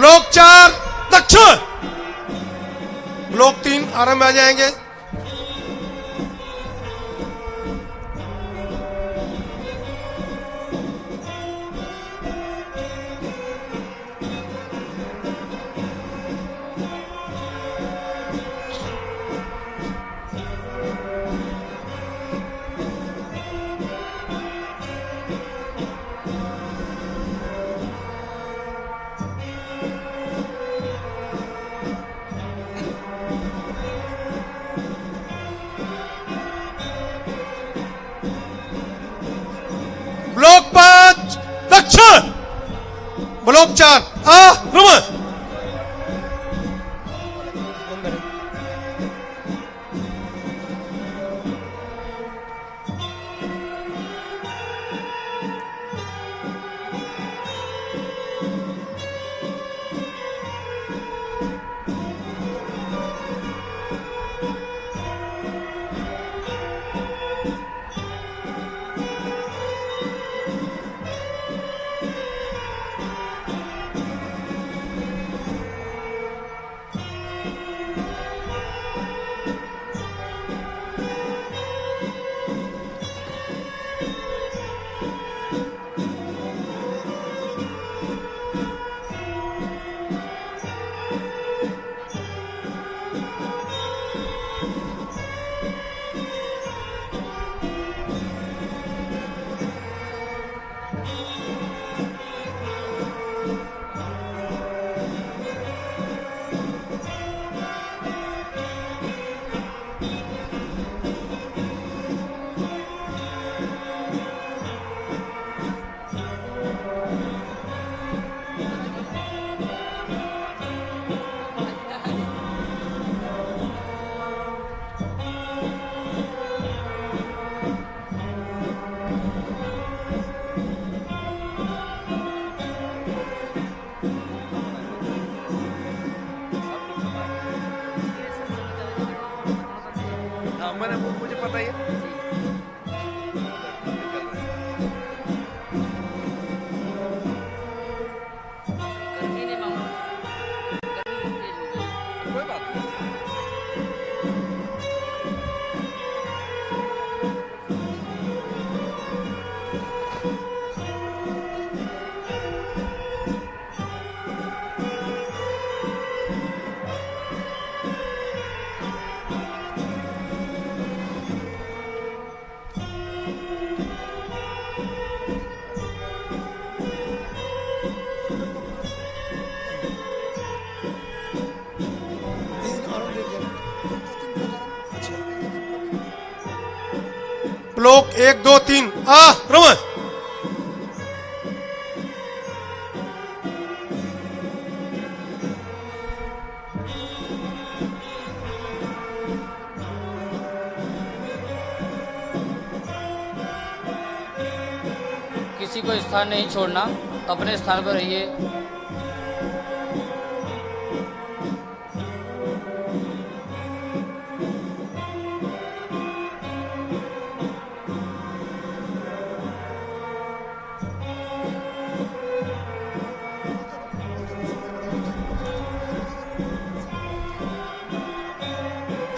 Block 4 दक्षिण, block 3 आराम में आ जाएंगे। ब्लॉक 5 दक्षिण, ब्लॉक 4 रुम। मुझे पता ही है। कोई बात नहीं। Block 1 2 3 room. किसी को स्थान नहीं छोड़ना, अपने स्थान पर रहिए।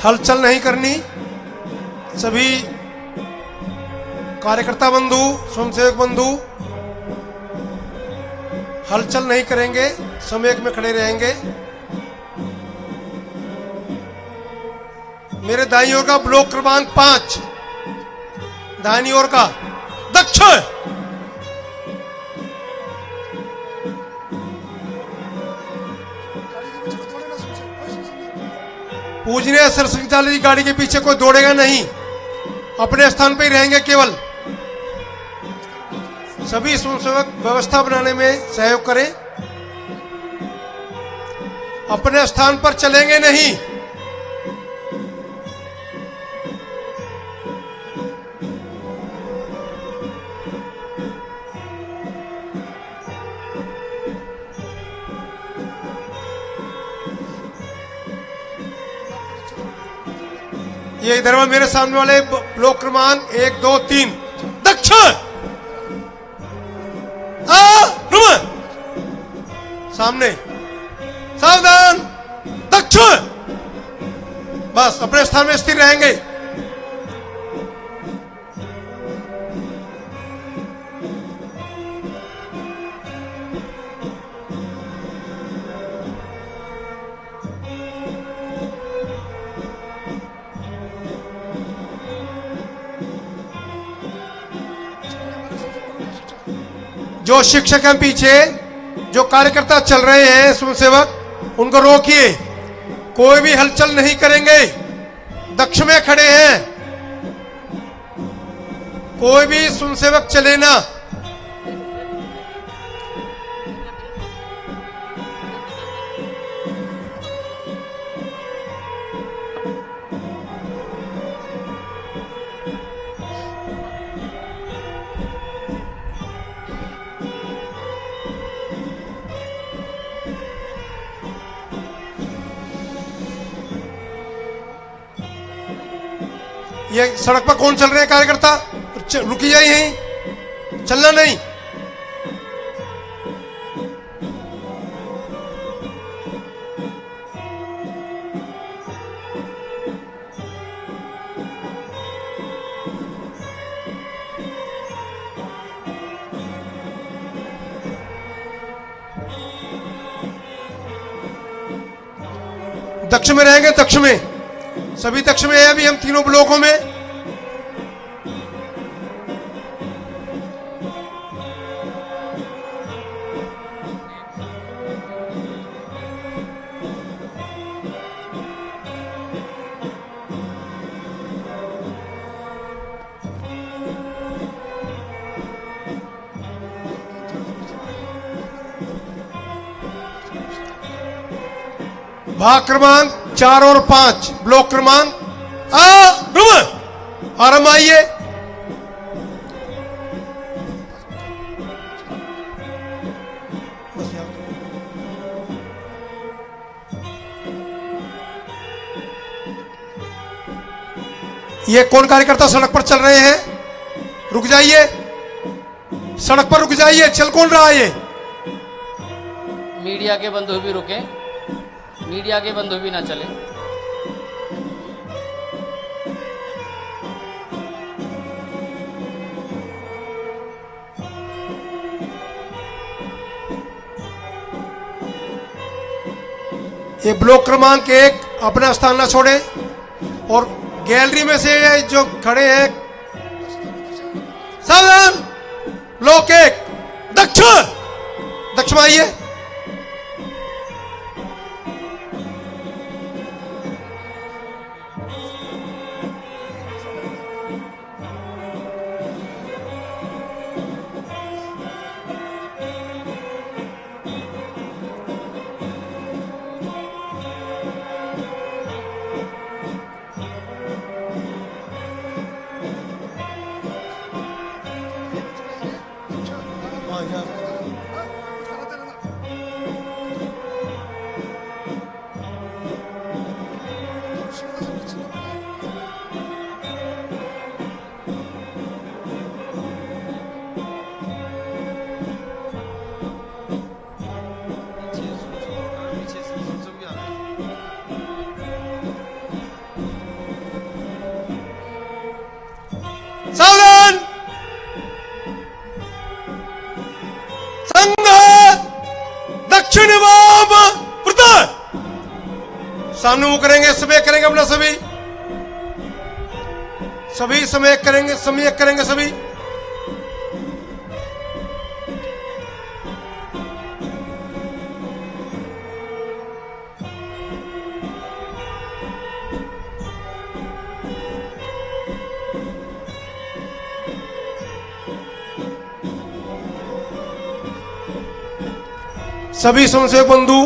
हलचल नहीं करनी। सभी कार्यकर्ता बंधु, स्वयंसेवक बंधु हलचल नहीं करेंगे, समेक में खड़े रहेंगे। मेरे दाईं ओर का ब्लॉक क्रमांक 5, दाहिनी ओर का दक्षिण, पूजनीय सरस्वती चाली जी गाड़ी के पीछे कोई दौड़ेगा नहीं, अपने स्थान पर ही रहेंगे केवल। सभी स्वयंसेवक व्यवस्था बनाने में सहयोग करें, अपने स्थान पर चलेंगे नहीं। ये इधर में मेरे सामने वाले ब्लॉक क्रमांक 1 2 3 दक्षिण, सामने सावधान, दक्षिण। बस अपने स्थान में स्थिर रहेंगे। जो शिक्षक हैं पीछे, जो कार्यकर्ता चल रहे हैं, स्वयंसेवक, उनको रोकिए। कोई भी हलचल नहीं करेंगे। दक्षिण में खड़े हैं, कोई भी स्वयंसेवक चले ना। ये सड़क पर कौन चल रहे हैं कार्यकर्ता? रुकी जाइए, यहीं चलना नहीं। दक्षिण में रहेंगे, दक्षिण में, सभी दक्षिण में है अभी हम तीनों ब्लॉकों में। भाग क्रमांक 4 और 5, ब्लॉक क्रमांक आराम आइए। ये कौन कार्यकर्ता सड़क पर चल रहे हैं? रुक जाइए, सड़क पर रुक जाइए। चल कौन रहा है ये? मीडिया के बंधु भी रुके, मीडिया के बंधु भी ना चले। ये ब्लॉक क्रमांक 1 अपना स्थान न छोड़े, और गैलरी में से जो खड़े हैं, सावधान, ब्लॉक 1 दक्षिण, दक्षिण आइए। सावधान, संघ दक्षिण वाम प्रदान। सामने मुंह करेंगे, समय करेंगे अपना, सभी समय करेंगे, समय करेंगे सभी। सभी स्वयंसेवक बंधु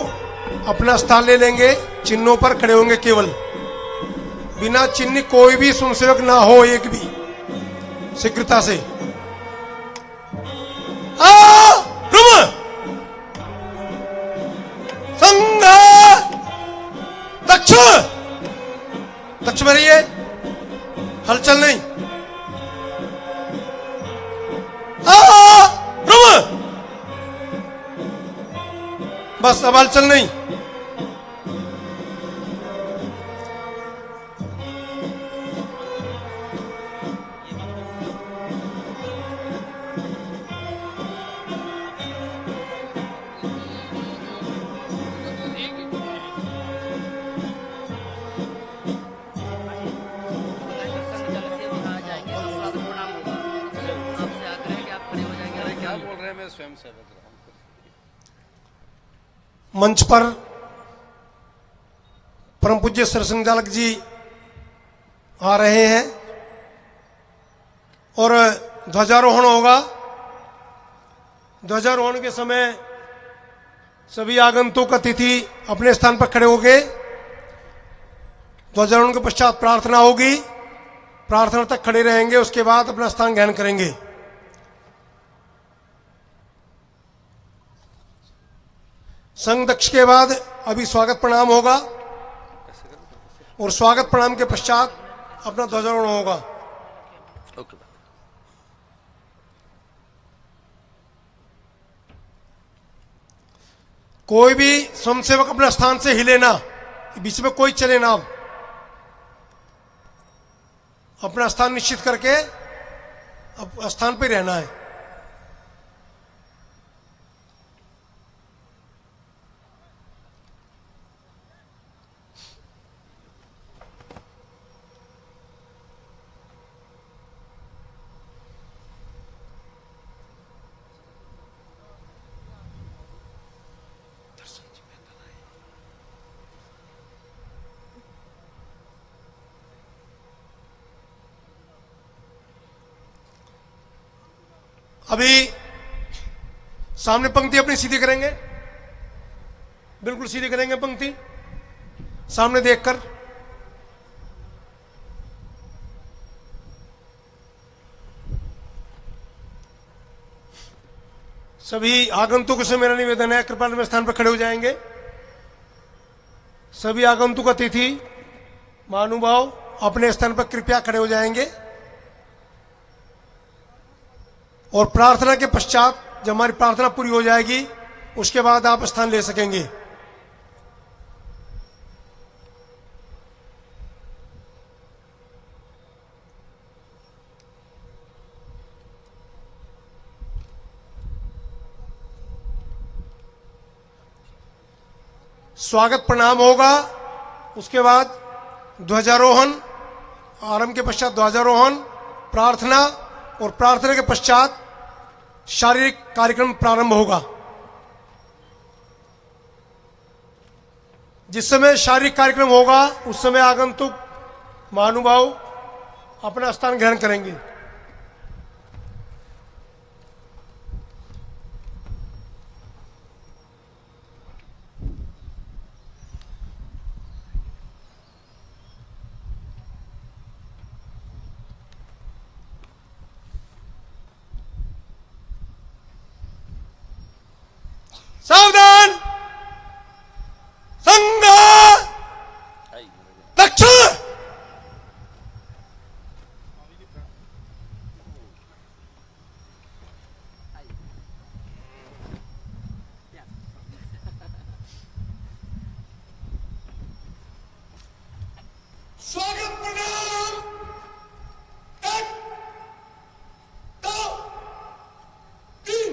अपना स्थान ले लेंगे, चिन्हों पर खड़े होंगे केवल। बिना चिन्ह कोई भी स्वयंसेवक ना हो, एक भी, शीघ्रता से। संघ दक्षिण, दक्षिण में रहिए, हलचल नहीं। बस अब हलचल नहीं। स्वयं सेवक रहा हूं। मंच पर परम पूज्य सरसंघचालक जी आ रहे हैं और ध्वजारोहण होगा। ध्वजारोहण के समय सभी आगंतुक अतिथि अपने स्थान पर खड़े होंगे। ध्वजारोहण के पश्चात प्रार्थना होगी, प्रार्थना तक खड़े रहेंगे, उसके बाद अपना स्थान ग्रहण करेंगे। संघ दक्ष के बाद अभी स्वागत प्रणाम होगा और स्वागत प्रणाम के पश्चात अपना ध्वजारोहण होगा। ओके। कोई भी स्वयंसेवक अपना स्थान से हिले ना, बीच में कोई चले ना। अपना स्थान निश्चित करके अब स्थान पे रहना है। अभी सामने पंक्ति अपनी सीधी करेंगे, बिल्कुल सीधी करेंगे पंक्ति सामने देखकर। सभी आगंतुक से मेरा निवेदन है, कृपा में स्थान पर खड़े हो जाएंगे। सभी आगंतुक अतिथि महानुभाव अपने स्थान पर कृपया खड़े हो जाएंगे और प्रार्थना के पश्चात जब हमारी प्रार्थना पूरी हो जाएगी उसके बाद आप स्थान ले सकेंगे। स्वागत प्रणाम होगा, उसके बाद ध्वजारोहण, आरंभ के पश्चात ध्वजारोहण, प्रार्थना और प्रार्थना के पश्चात शारीरिक कार्यक्रम प्रारंभ होगा। जिस समय शारीरिक कार्यक्रम होगा उस समय आगंतुक महानुभाव अपना स्थान ग्रहण करेंगे। सावधान, संघ दक्ष। स्वागत प्रणाम। एक, दो, तीन।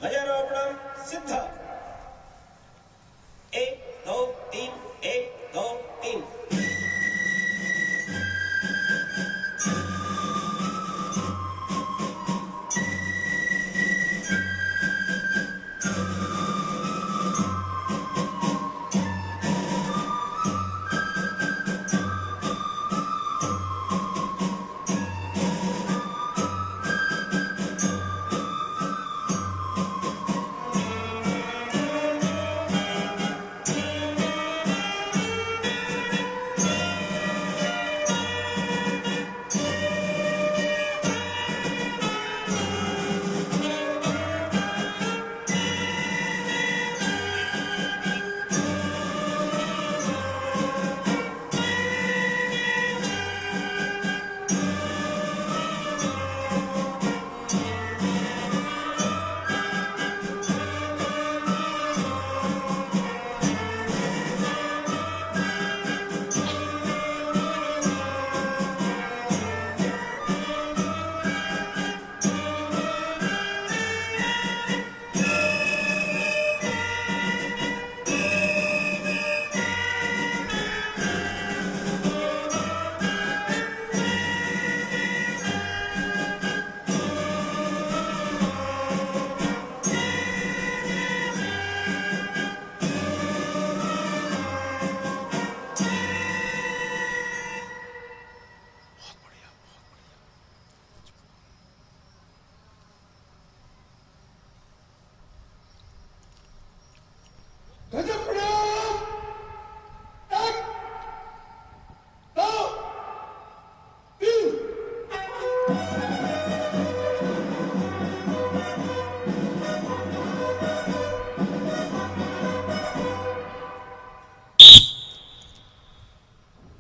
ध्वजारोहण सिद्ध। 1 2 3 1 2 3।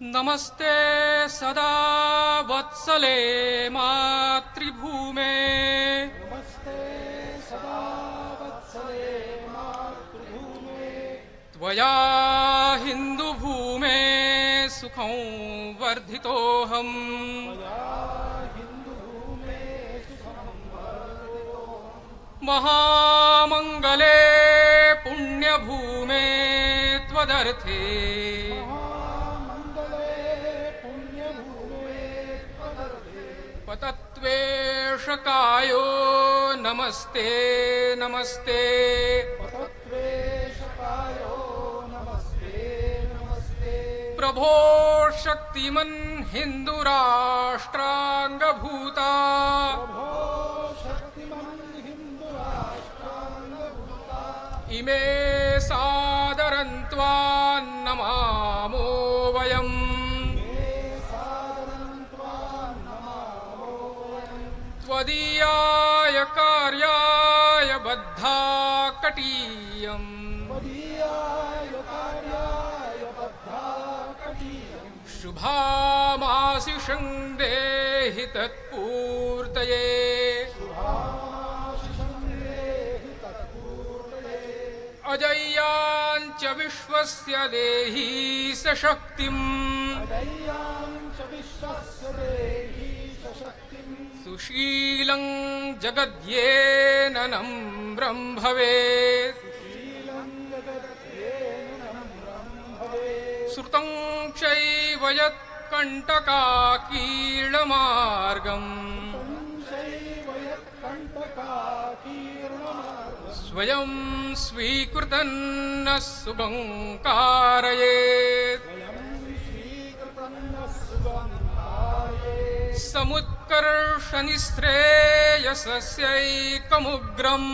नमस्ते सदा वत्सले मातृभूमे त्वया हिन्दुभूमे सुखं वर्धितोऽहम् महामङ्गले पुण्यभूमे त्वदर्थे पतत्वेषकायो नमस्ते नमस्ते प्रभो शक्तिमन् हिन्दुराष्ट्राङ्गभूता इमे सादरन्त्वान्नमामो वयम् त्वदीयाय कार्याय बद्धा कटीयम् शुभामाशिषं देहि तत्पूर्तये अजय्याञ्च विश्वस्य देहि सशक्तिम् सुशीलं जगद्येननं ब्रह्मवेत् श्रुतं चैव यत्कण्टकाकीर्णमार्गम् स्वयं स्वीकृतन्न सुगं कारयेत् समुत्कर्षनिःश्रेयसस्यैकमुग्रम्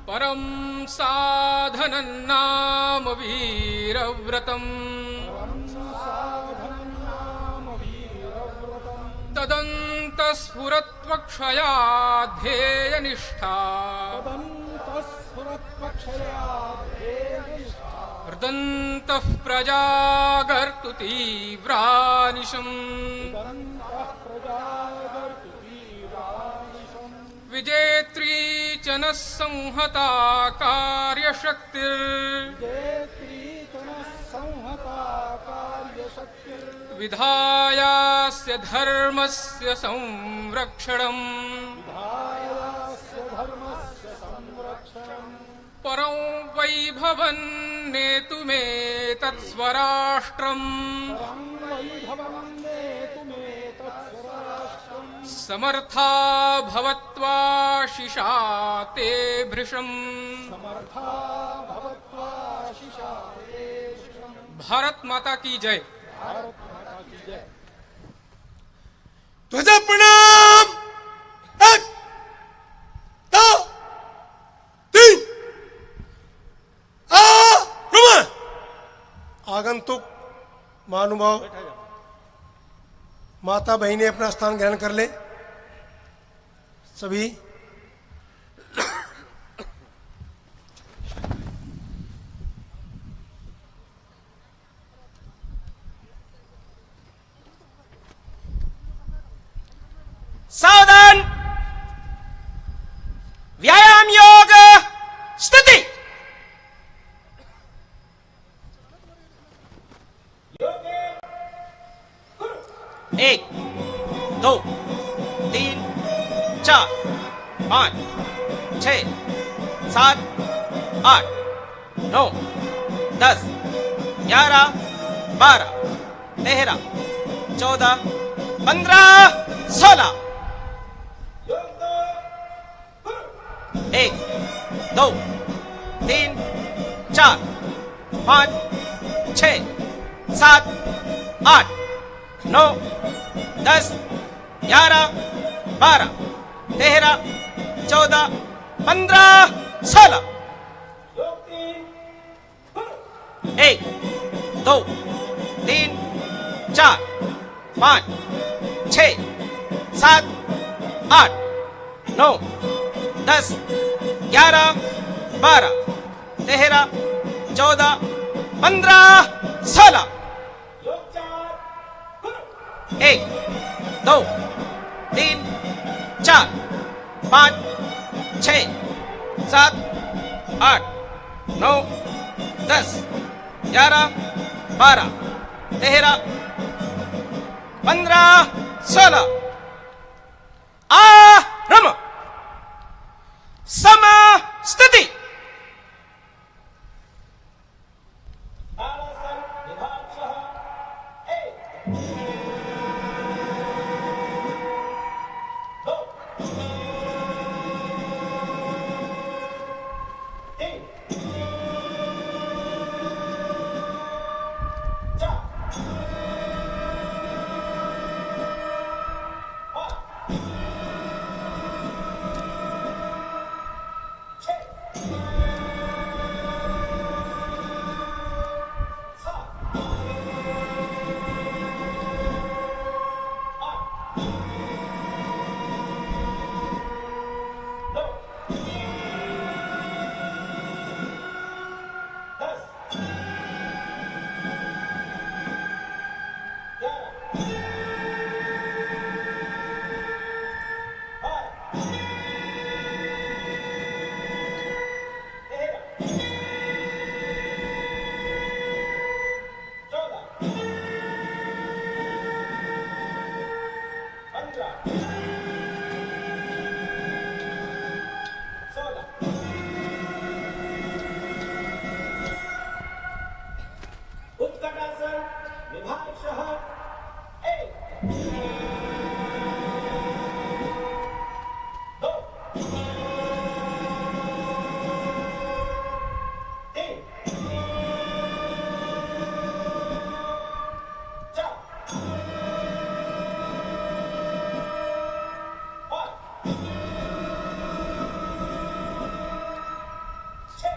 परं साधनं नाम वीरव्रतम् तदन्तस्फुरत्वक्षया ध्येयनिष्ठा हृदन्तः प्रजागर्तु तीव्रानिशम् विजेत्री च नः संहता विधायास्य धर्मस्य संरक्षणम् परं वैभवन्नेतुमेतत्स्वराष्ट्रम् समर्था भवत्वाशिषा ते भृशम् भारत माता की जय। ध्वजा प्रणाम। एक, दो, तीन। आगंतुक महानुभाव माता बहिनी अपना स्थान ग्रहण कर ले। सभी सावधान। व्यायाम योग स्थिति। एक, दो, तीन, चार, पाँच, छः, सात, आठ, 9, 10, 11, 12, 13, 14, 15, 16। 1, 2, 3, 4, 5, 6, 7, 8, 9, 10, 11, 12, 13, 14, 15, 16। 1, 2, 3, 4, 5, 6, 7, 8, 9, 10, 11, 12, 13, 14 15 16 1 2 3 4 5 6 7 8 9 10 11 12 13 15 16 आरंभ समस्थिति तालासन विभागशः एक दो तीन चार पाँच छः सात आठ नौ 10 उत्कटासन विभागशः एक दो तीन चार पाँच छः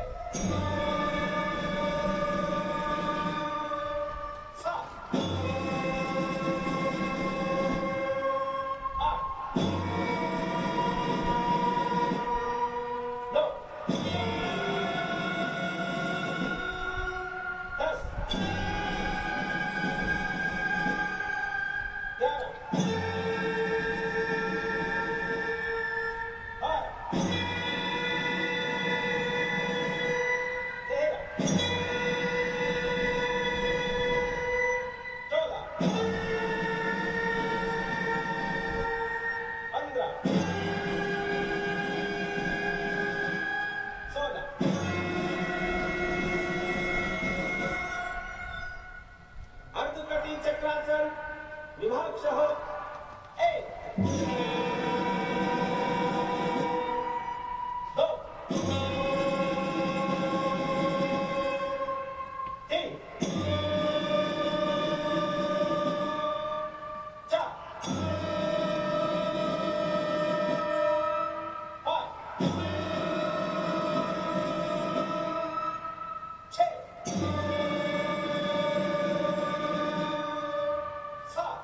सात आठ नौ 10 11 12 13 14 15 16 अर्धकटी चक्रासन विभागशः एक दो तीन चार पाँच छः सात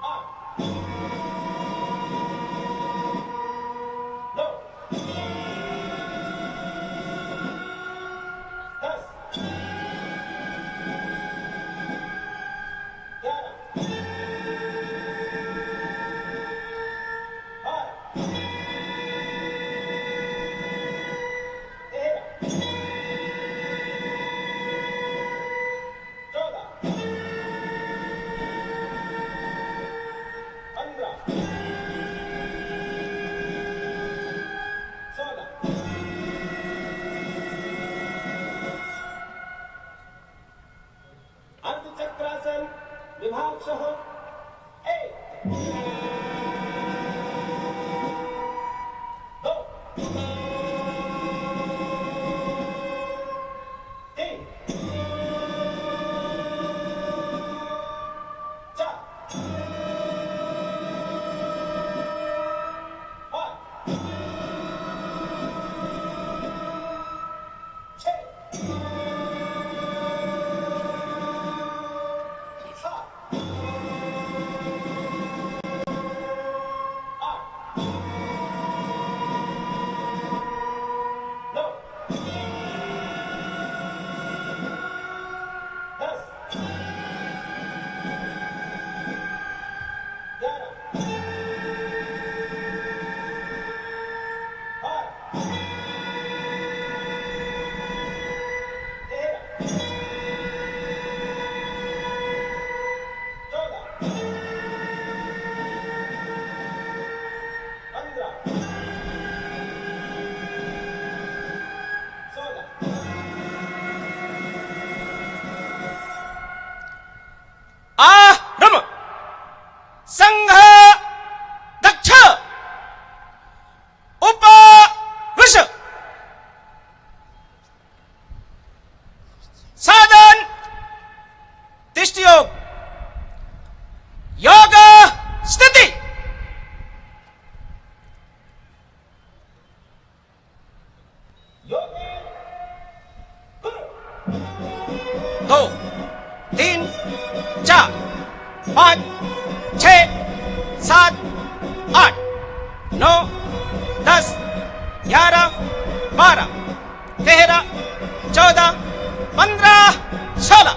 आठ नौ 10 11 12 13 14 15 16 अर्धचक्रासन विभागशः एक दो तीन चार पाँच छः सात आठ 2 3 4 5 6 7 8 9 10 11 12 13 14 15 16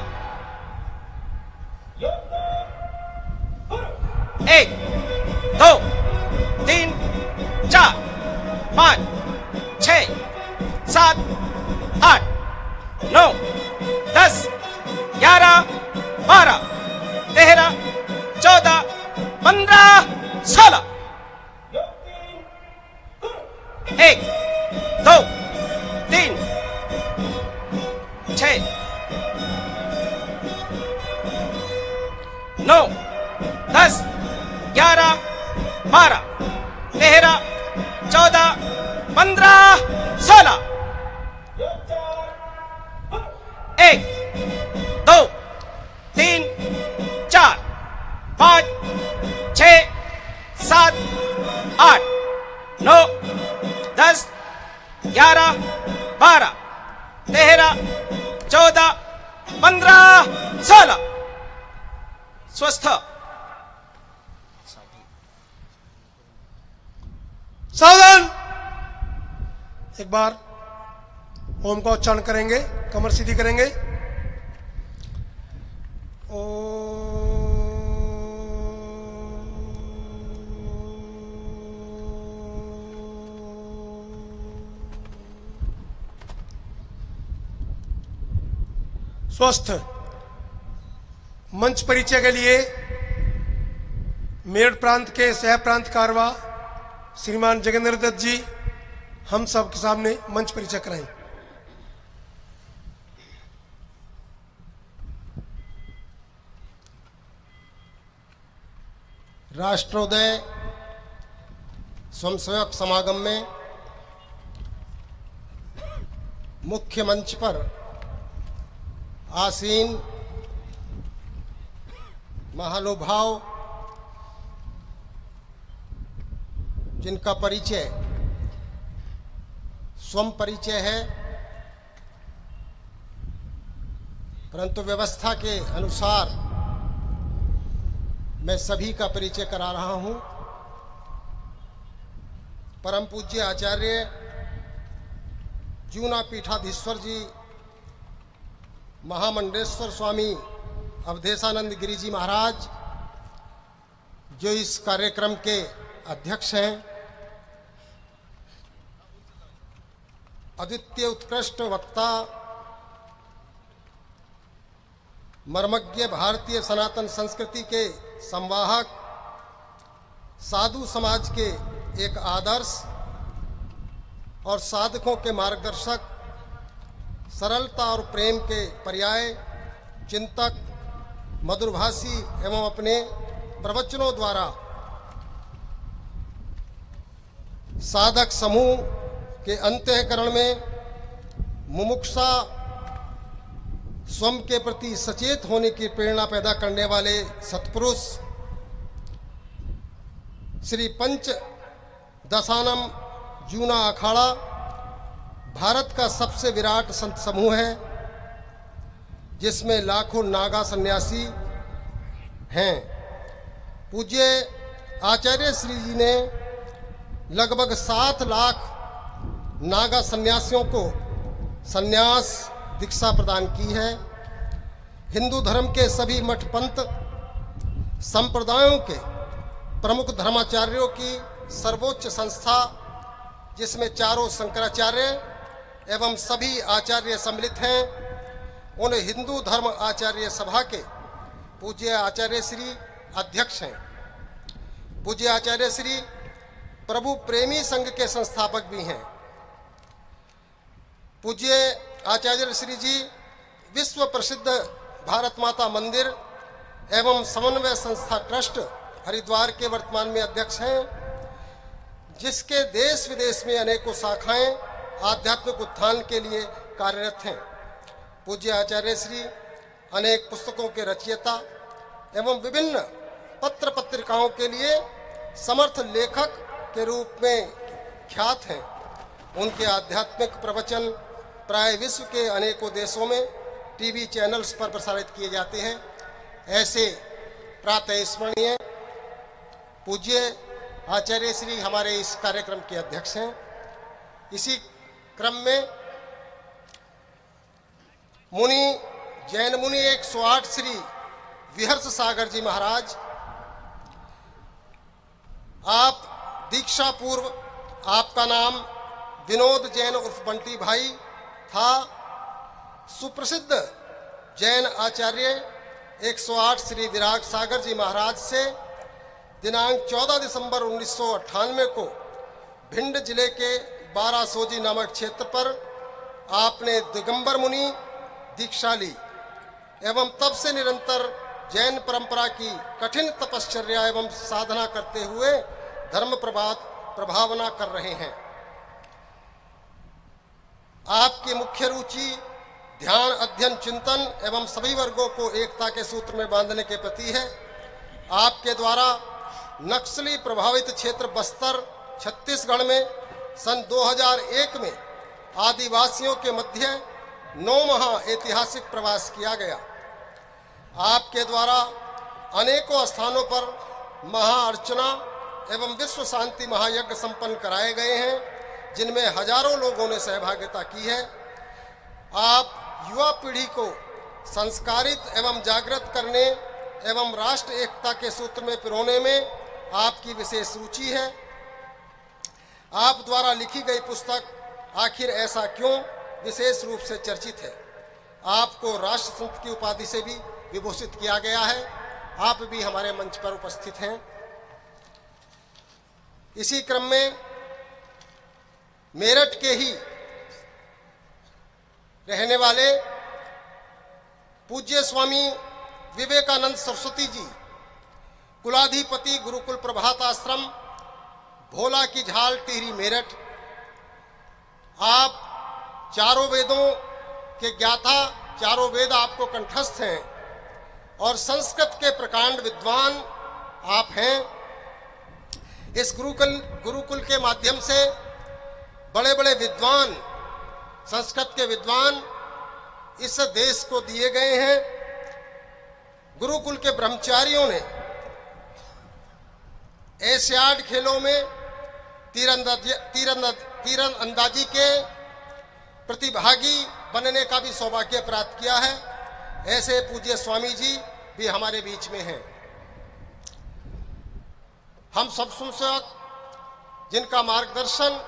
1 2 3 4 5 6 7 8 9 10 11 12 13 14 15 16 1 2 3 6 9 10 11 12 13 14 15 16 1 2 3 4 5 6 7 8 9 10 11 12 13 14 15 16 स्वस्थ सावधान। एक बार ओम का उच्चारण करेंगे, कमर सीधी करेंगे। ओ स्वस्थ। मंच परिचय के लिए मेरठ प्रांत के सह प्रांत कारवा श्रीमान जगेंद्र दत्त जी हम सब के सामने मंच परिचय कराएं। राष्ट्रोदय स्वयंसेवक समागम में मुख्य मंच पर आसीन महानुभाव जिनका परिचय स्वयं परिचय है, परंतु व्यवस्था के अनुसार मैं सभी का परिचय करा रहा हूं। परम पूज्य आचार्य जूना पीठाधीश्वर जी महामंडलेश्वर स्वामी अवधेशानंद गिरी जी महाराज जो इस कार्यक्रम के अध्यक्ष हैं, अद्वितीय उत्कृष्ट वक्ता मर्मज्ञ भारतीय सनातन संस्कृति के संवाहक, साधु समाज के एक आदर्श और साधकों के मार्गदर्शक, सरलता और प्रेम के पर्याय, चिंतक, मधुरभाषी एवं अपने प्रवचनों द्वारा साधक समूह के अंतःकरण में मुमुक्षा स्वयं के प्रति सचेत होने की प्रेरणा पैदा करने वाले सत्पुरुष श्री पंच दशानम जूना अखाड़ा भारत का सबसे विराट संत समूह है, जिसमें लाखों नागा सन्यासी हैं। पूज्य आचार्य श्री जी ने लगभग 7 लाख नागा सन्यासियों को सन्यास दीक्षा प्रदान की है। हिंदू धर्म के सभी मठ पंथ संप्रदायों के प्रमुख धर्माचार्यों की सर्वोच्च संस्था, जिसमें चारों शंकराचार्य एवं सभी आचार्य सम्मिलित हैं, उन हिंदू धर्म आचार्य सभा के पूज्य आचार्य श्री अध्यक्ष हैं। पूज्य आचार्य श्री प्रभु प्रेमी संघ के संस्थापक भी हैं। पूज्य आचार्य श्री जी विश्व प्रसिद्ध भारत माता मंदिर एवं समन्वय संस्था ट्रस्ट हरिद्वार के वर्तमान में अध्यक्ष हैं, जिसके देश विदेश में अनेकों शाखाएं आध्यात्मिक उत्थान के लिए कार्यरत हैं। पूज्य आचार्य श्री अनेक पुस्तकों के रचयिता एवं विभिन्न पत्र पत्रिकाओं के लिए समर्थ लेखक के रूप में ख्यात हैं। उनके आध्यात्मिक प्रवचन प्राय विश्व के अनेकों देशों में टीवी चैनल्स पर प्रसारित किए जाते हैं। ऐसे प्रातः स्मरणीय पूज्य आचार्य श्री हमारे इस कार्यक्रम के अध्यक्ष हैं। इसी क्रम में मुनि जैन मुनि 108 श्री विहर्ष सागर जी महाराज, आप दीक्षा पूर्व आपका नाम विनोद जैन उर्फ बंटी भाई था। सुप्रसिद्ध जैन आचार्य 108 श्री विराग सागर जी महाराज से दिनांक 14 दिसंबर 1998 को भिंड जिले के बारासोजी नामक क्षेत्र पर आपने दिगंबर मुनि दीक्षा ली एवं तब से निरंतर जैन परंपरा की कठिन तपश्चर्या एवं साधना करते हुए धर्म प्रभावना कर रहे हैं। आपकी मुख्य रुचि ध्यान, अध्ययन, चिंतन एवं सभी वर्गों को एकता के सूत्र में बांधने के प्रति है। आपके द्वारा नक्सली प्रभावित क्षेत्र बस्तर छत्तीसगढ़ में सन 2001 में आदिवासियों के मध्य 9 माह ऐतिहासिक प्रवास किया गया। आपके द्वारा अनेकों स्थानों पर महाअर्चना एवं विश्व शांति महायज्ञ संपन्न कराए गए हैं, जिनमें हजारों लोगों ने सहभागिता की है। आप युवा पीढ़ी को संस्कारित एवं जागृत करने एवं राष्ट्र एकता के सूत्र में पिरोने में आपकी विशेष रुचि है। आप द्वारा लिखी गई पुस्तक आखिर ऐसा क्यों विशेष रूप से चर्चित है। आपको राष्ट्र संत की उपाधि से भी विभूषित किया गया है। आप भी हमारे मंच पर उपस्थित हैं। इसी क्रम में मेरठ के ही रहने वाले पूज्य स्वामी विवेकानंद सरस्वती जी, कुलाधिपति गुरुकुल प्रभात आश्रम, भोला की झाल, टिहरी, मेरठ, आप चारों वेदों के ज्ञाता, चारों वेद आपको कंठस्थ हैं और संस्कृत के प्रकांड विद्वान आप हैं। इस गुरुकुल के माध्यम से बड़े बड़े विद्वान, संस्कृत के विद्वान इस देश को दिए गए हैं। गुरुकुल के ब्रह्मचारियों ने एशियाड खेलों में तीरंदाजी के प्रतिभागी बनने का भी सौभाग्य प्राप्त किया है। ऐसे पूज्य स्वामी जी भी हमारे बीच में हैं। हम सब स्वयंसेवक जिनका मार्गदर्शन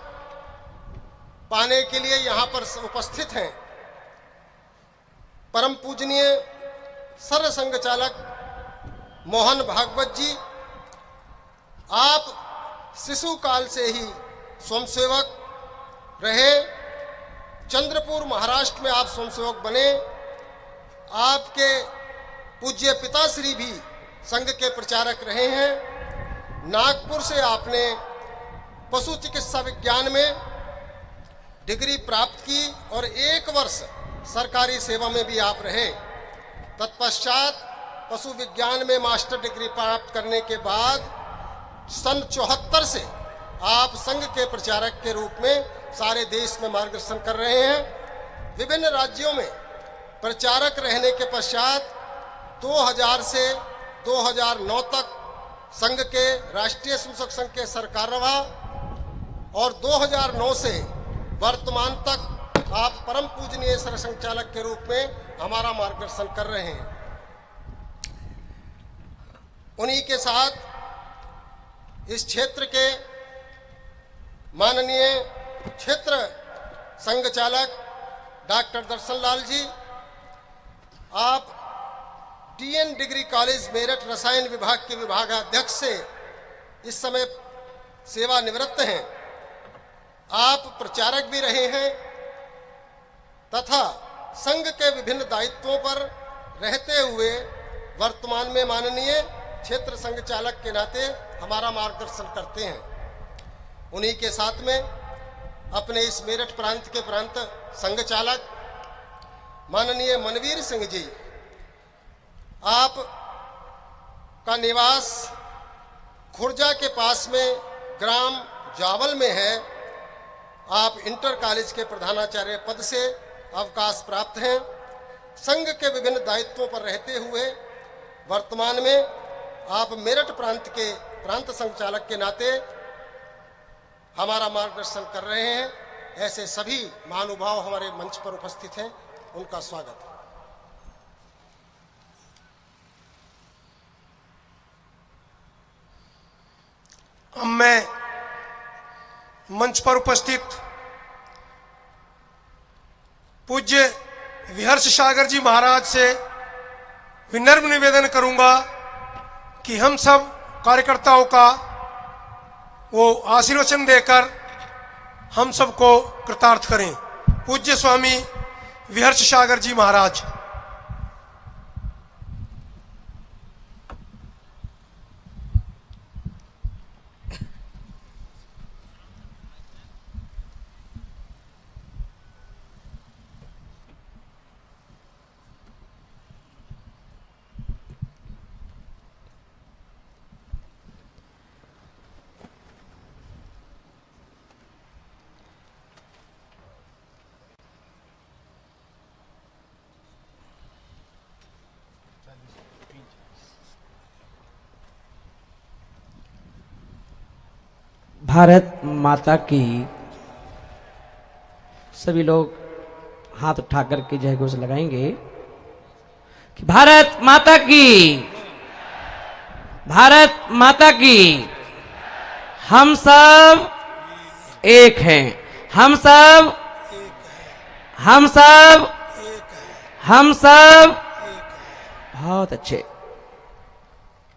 पाने के लिए यहाँ पर उपस्थित हैं, परम पूजनीय सर्व संघ चालक मोहन भागवत जी, आप शिशु काल से ही स्वयंसेवक रहे। चंद्रपुर महाराष्ट्र में आप स्वयंसेवक बने। आपके पूज्य पिताश्री भी संघ के प्रचारक रहे हैं। नागपुर से आपने पशु चिकित्सा विज्ञान में डिग्री प्राप्त की और 1 वर्ष सरकारी सेवा में भी आप रहे। तत्पश्चात पशु विज्ञान में मास्टर डिग्री प्राप्त करने के बाद सन 74 से आप संघ के प्रचारक के रूप में सारे देश में मार्गदर्शन कर रहे हैं। विभिन्न राज्यों में प्रचारक रहने के पश्चात 2000 से 2009 तक संघ के राष्ट्रीय स्वयंसेवक संघ के सरकार्यवाह और 2009 से वर्तमान तक आप परम पूजनीय सरसंघ चालक के रूप में हमारा मार्गदर्शन कर रहे हैं। उन्हीं के साथ इस क्षेत्र के माननीय क्षेत्र संघ चालक डॉक्टर दर्शन लाल जी, आप टीएन डिग्री कॉलेज मेरठ रसायन विभाग के विभागाध्यक्ष से इस समय सेवानिवृत्त हैं। आप प्रचारक भी रहे हैं तथा संघ के विभिन्न दायित्वों पर रहते हुए वर्तमान में माननीय क्षेत्र संघ चालक के नाते हमारा मार्गदर्शन करते हैं। उन्हीं के साथ में अपने इस मेरठ प्रांत के प्रांत संघ चालक माननीय मनवीर सिंह जी, आप का निवास खुर्जा के पास में ग्राम जावल में है। आप इंटर कॉलेज के प्रधानाचार्य पद से अवकाश प्राप्त हैं। संघ के विभिन्न दायित्वों पर रहते हुए वर्तमान में आप मेरठ प्रांत संचालक के नाते हमारा मार्गदर्शन कर रहे हैं। ऐसे सभी महानुभाव हमारे मंच पर उपस्थित हैं, उनका स्वागत है। अब मैं मंच पर उपस्थित पूज्य विहर्ष सागर जी महाराज से विनम्र निवेदन करूंगा कि हम सब कार्यकर्ताओं का वो आशीर्वचन देकर हम सबको कृतार्थ करें। पूज्य स्वामी विहर्ष सागर जी महाराज। भारत माता की। सभी लोग हाथ उठा करके जय घोष लगाएंगे कि भारत माता की, भारत माता की। हम सब एक हैं, हम सब, हम सब, हम सब। बहुत अच्छे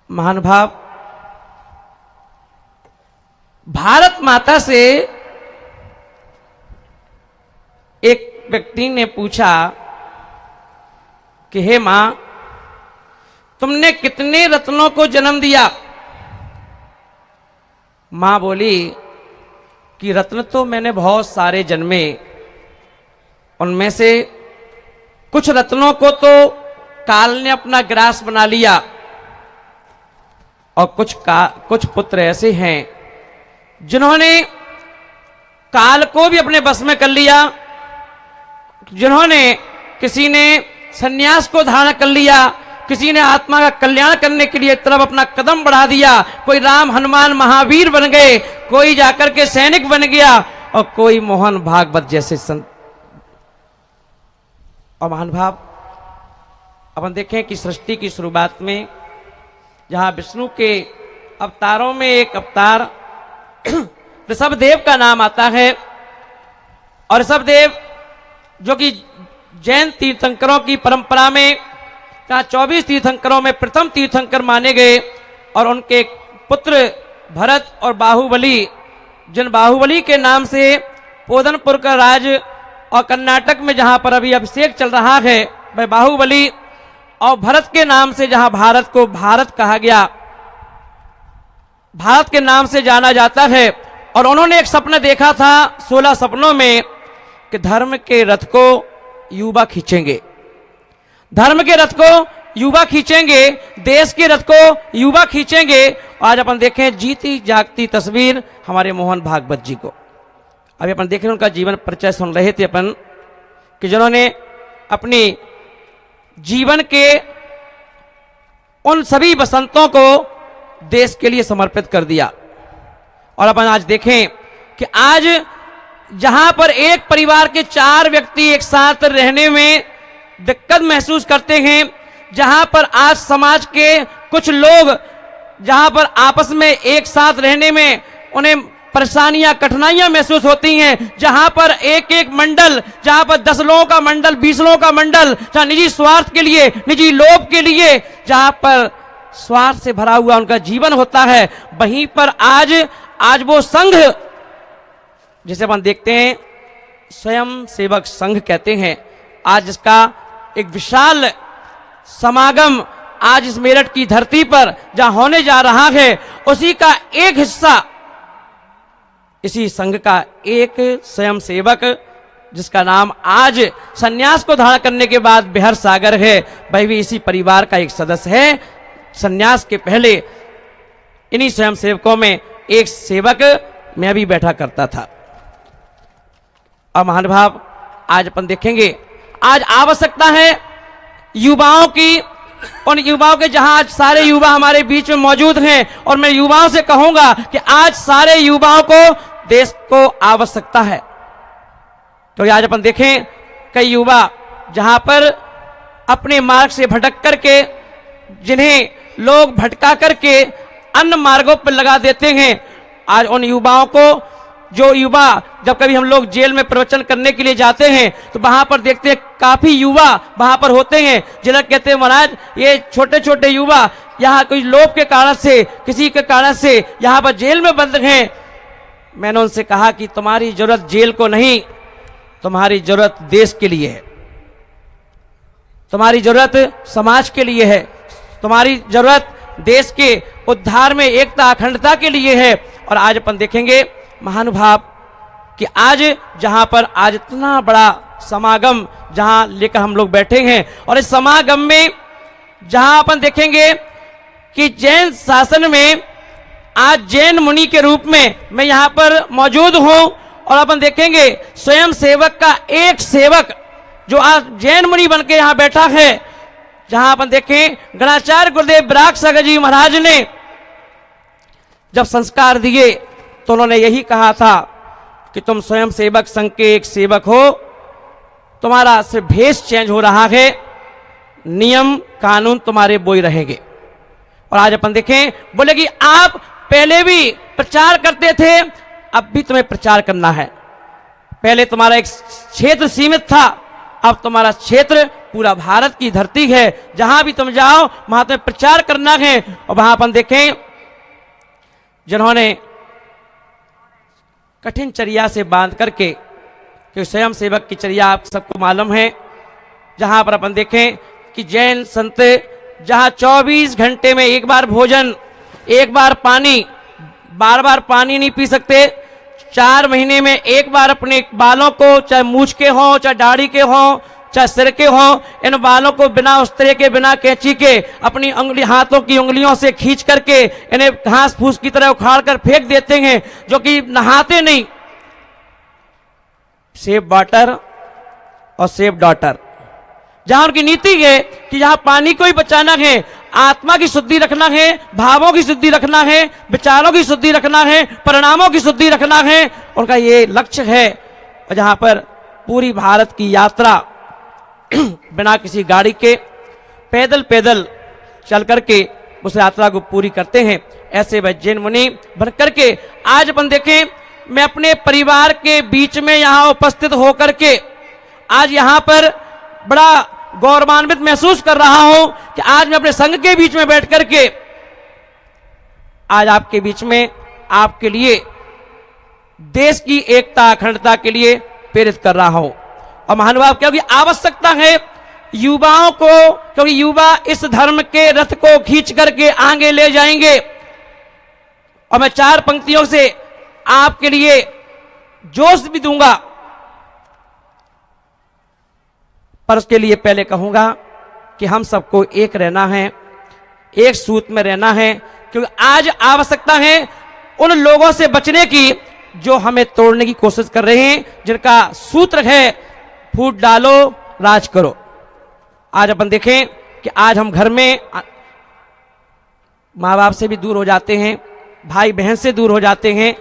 महानुभाव। भारत माता से एक व्यक्ति ने पूछा कि हे मां, तुमने कितने रत्नों को जन्म दिया? मां बोली कि रत्न तो मैंने बहुत सारे जन्मे, उनमें से कुछ रत्नों को तो काल ने अपना ग्रास बना लिया और कुछ पुत्र ऐसे हैं जिन्होंने काल को भी अपने बस में कर लिया, जिन्होंने किसी ने सन्यास को धारण कर लिया, किसी ने आत्मा का कल्याण करने के लिए तरफ अपना कदम बढ़ा दिया। कोई राम हनुमान महावीर बन गए, कोई जाकर के सैनिक बन गया और कोई मोहन भागवत जैसे संत और महानुभाव। अपन देखें कि सृष्टि की शुरुआत में जहां विष्णु के अवतारों में एक अवतार ऋषभदेव का नाम आता है और ऋषभदेव जो कि जैन तीर्थंकरों की परंपरा में 24 तीर्थंकरों में प्रथम तीर्थंकर माने गए और उनके पुत्र भरत और बाहुबली, जिन बाहुबली के नाम से पोदनपुर का राज और कर्नाटक में जहां पर अभी अभिषेक चल रहा है वह बाहुबली, और भरत के नाम से जहां भारत को भारत कहा गया, भारत के नाम से जाना जाता है। और उन्होंने एक सपना देखा था 16 सपनों में कि धर्म के रथ को युवा खींचेंगे, धर्म के रथ को युवा खींचेंगे, देश के रथ को युवा खींचेंगे। आज अपन देखें जीती जागती तस्वीर हमारे मोहन भागवत जी को। अभी अपन देख रहे हैं उनका जीवन परिचय सुन रहे थे अपन कि जिन्होंने अपनी जीवन के उन सभी बसंतों को देश के लिए समर्पित कर दिया। और अपन आज देखें कि आज जहां पर एक परिवार के 4 व्यक्ति एक साथ रहने में दिक्कत महसूस करते हैं, जहां पर आज समाज के कुछ लोग जहां पर आपस में एक साथ रहने में उन्हें परेशानियां कठिनाइयां महसूस होती हैं, जहां पर एक एक मंडल, जहां पर 10 लोगों का मंडल, 20 लोगों का मंडल, जहां निजी स्वार्थ के लिए, निजी लोभ के लिए, जहां पर स्वार्थ से भरा हुआ उनका जीवन होता है, वहीं पर आज वो संघ जिसे अपन देखते हैं स्वयं सेवक संघ कहते हैं, आज इसका एक विशाल समागम आज इस मेरठ की धरती पर जहां होने जा रहा है, उसी का एक हिस्सा इसी संघ का एक स्वयं सेवक जिसका नाम आज सन्यास को धारण करने के बाद विहर्ष सागर है, वह भी इसी परिवार का एक सदस्य है। सन्यास के पहले इन्हीं स्वयं सेवकों में एक सेवक मैं भी बैठा करता था। और महानुभाव आज अपन देखेंगे, आज आवश्यकता है युवाओं की, उन युवाओं के जहां आज सारे युवा हमारे बीच में मौजूद हैं, और मैं युवाओं से कहूंगा कि आज सारे युवाओं को देश को आवश्यकता है। तो आज अपन देखें कई युवा जहां पर अपने मार्ग से भटक करके, जिन्हें लोग भटका करके अन्य मार्गों पर लगा देते हैं, आज उन युवाओं को, जो युवा जब कभी हम लोग जेल में प्रवचन करने के लिए जाते हैं तो वहां पर देखते हैं काफी युवा वहां पर होते हैं, जिन्हें कहते हैं महाराज ये छोटे छोटे युवा यहाँ कोई लोभ के कारण से, किसी के कारण से यहाँ पर जेल में बंद हैं। मैंने उनसे कहा कि तुम्हारी जरूरत जेल को नहीं, तुम्हारी जरूरत देश के लिए है, तुम्हारी जरूरत समाज के लिए है, तुम्हारी जरूरत देश के उद्धार में एकता अखंडता के लिए है। और आज अपन देखेंगे महानुभाव कि आज जहां पर आज इतना बड़ा समागम जहां लेकर हम लोग बैठे हैं, और इस समागम में जहां अपन देखेंगे कि जैन शासन में आज जैन मुनि के रूप में मैं यहां पर मौजूद हूं, और अपन देखेंगे स्वयं सेवक का एक सेवक जो आज जैन मुनि बन के यहां बैठा है। जहां अपन देखें गणाचार्य गुरुदेव विराग सागर जी महाराज ने जब संस्कार दिए तो उन्होंने यही कहा था कि तुम स्वयं सेवक संघ के एक सेवक हो, तुम्हारा सिर्फ भेष चेंज हो रहा है, नियम कानून तुम्हारे वो ही रहेंगे। और आज अपन देखें बोले कि आप पहले भी प्रचार करते थे, अब भी तुम्हें प्रचार करना है। पहले तुम्हारा एक क्षेत्र सीमित था, अब तुम्हारा क्षेत्र पूरा भारत की धरती है, जहां भी तुम जाओ वहां तुम्हें प्रचार करना है। और वहां अपन देखें जिन्होंने कठिन चर्या से बांध करके, कि स्वयं सेवक की चर्या आप सबको मालूम है, जहां पर अपन देखें कि जैन संत जहां 24 घंटे में एक बार भोजन, एक बार पानी, बार बार पानी नहीं पी सकते, 4 महीने में एक बार अपने बालों को, चाहे मूछ के हों, चाहे दाढ़ी के हों, चाहे सिर के हों, इन बालों को बिना उस्तरे के, बिना कैंची के, अपनी उंगली, हाथों की उंगलियों से खींच करके इन्हें घास फूस की तरह उखाड़ कर फेंक देते हैं, जो कि नहाते नहीं। सेव वाटर और सेव डॉटर, जहां उनकी नीति है कि जहां पानी को ही बचाना है, आत्मा की शुद्धि रखना है, भावों की शुद्धि रखना है, विचारों की शुद्धि रखना है, परिणामों की शुद्धि रखना है, उनका ये लक्ष्य है। और जहां पर पूरी भारत की यात्रा बिना किसी गाड़ी के पैदल पैदल चल करके उस यात्रा को पूरी करते हैं, ऐसे वह जैन मुनि बन करके आज अपन देखें मैं अपने परिवार के बीच में यहां उपस्थित होकर के आज यहां पर बड़ा गौरवान्वित महसूस कर रहा हूं कि आज मैं अपने संघ के बीच में बैठ करके आज आपके बीच में आपके लिए देश की एकता अखंडता के लिए प्रेरित कर रहा हूं। और महानुभाव, क्योंकि आवश्यकता है युवाओं को, क्योंकि युवा इस धर्म के रथ को खींच करके आगे ले जाएंगे। और मैं 4 पंक्तियों से आपके लिए जोश भी दूंगा, पर उसके लिए पहले कहूंगा कि हम सबको एक रहना है, एक सूत्र में रहना है, क्योंकि आज आवश्यकता है उन लोगों से बचने की जो हमें तोड़ने की कोशिश कर रहे हैं, जिनका सूत्र है फूट डालो राज करो। आज अपन देखें कि आज हम घर में माँ बाप से भी दूर हो जाते हैं, भाई बहन से दूर हो जाते हैं,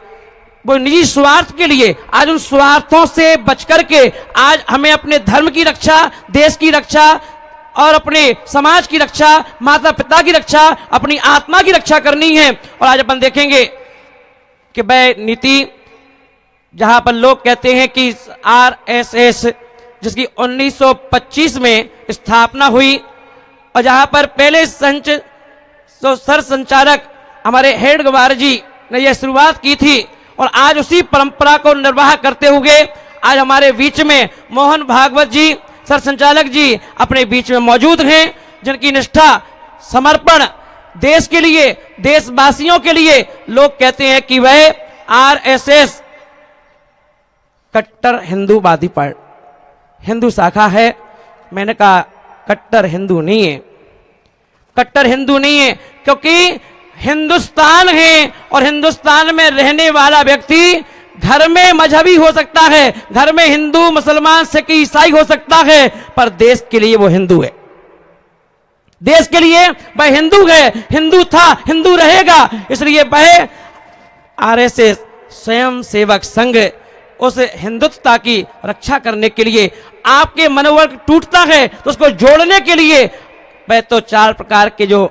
वो निजी स्वार्थ के लिए। आज उन स्वार्थों से बच करके आज हमें अपने धर्म की रक्षा, देश की रक्षा और अपने समाज की रक्षा, माता पिता की रक्षा, अपनी आत्मा की रक्षा करनी है। और आज अपन देखेंगे कि वह नीति जहां पर लोग कहते हैं कि आरएसएस, जिसकी 1925 में स्थापना हुई, और जहां पर पहले सर संचालक हमारे हेड गवार जी ने यह शुरुआत की थी, और आज उसी परंपरा को निर्वाह करते हुए आज हमारे बीच में मोहन भागवत जी सर संचालक जी अपने बीच में मौजूद हैं, जिनकी निष्ठा, समर्पण देश के लिए, देशवासियों के लिए, लोग कहते हैं कि वह आरएसएस कट्टर हिंदूवादी पार्टी, हिंदू शाखा है। मैंने कहा कट्टर हिंदू नहीं है, कट्टर हिंदू नहीं है, क्योंकि हिंदुस्तान है और हिंदुस्तान में रहने वाला व्यक्ति घर में मजहबी हो सकता है, घर में हिंदू, मुसलमान, सिख, ईसाई हो सकता है, पर देश के लिए वो हिंदू है। देश के लिए वह हिंदू है, हिंदू था, हिंदू रहेगा। इसलिए वह आरएसएस स्वयं सेवक संघ उस हिंदुत्वता की रक्षा करने के लिए, आपके मनोबल टूटता है तो उसको जोड़ने के लिए वह तो 4 प्रकार के जो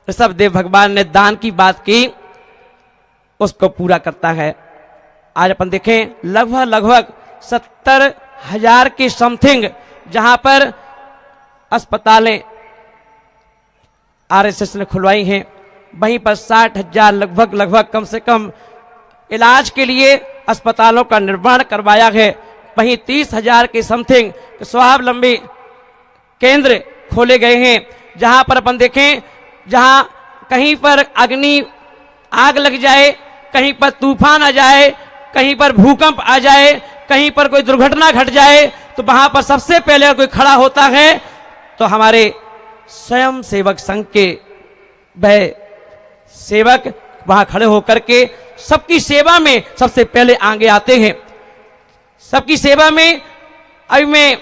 ऋषभदेव भगवान ने दान की बात की उसको पूरा करता है। आज अपन देखें लगभग 70,000 की समथिंग जहां पर अस्पतालें आरएसएस ने खुलवाई हैं, वहीं पर 60,000 लगभग कम से कम इलाज के लिए अस्पतालों का निर्माण करवाया है। वहीं 30,000 के समथिंग स्वावलंबी केंद्र खोले गए हैं, जहां पर अपन देखें जहां कहीं पर आग लग जाए, कहीं पर तूफान आ जाए, कहीं पर भूकंप आ जाए, कहीं पर कोई दुर्घटना घट जाए, तो वहां पर सबसे पहले कोई खड़ा होता है तो हमारे स्वयं सेवक संघ के वह सेवक वहां खड़े होकर के सबकी सेवा में सबसे पहले आगे आते हैं। सबकी सेवा में अभी मैं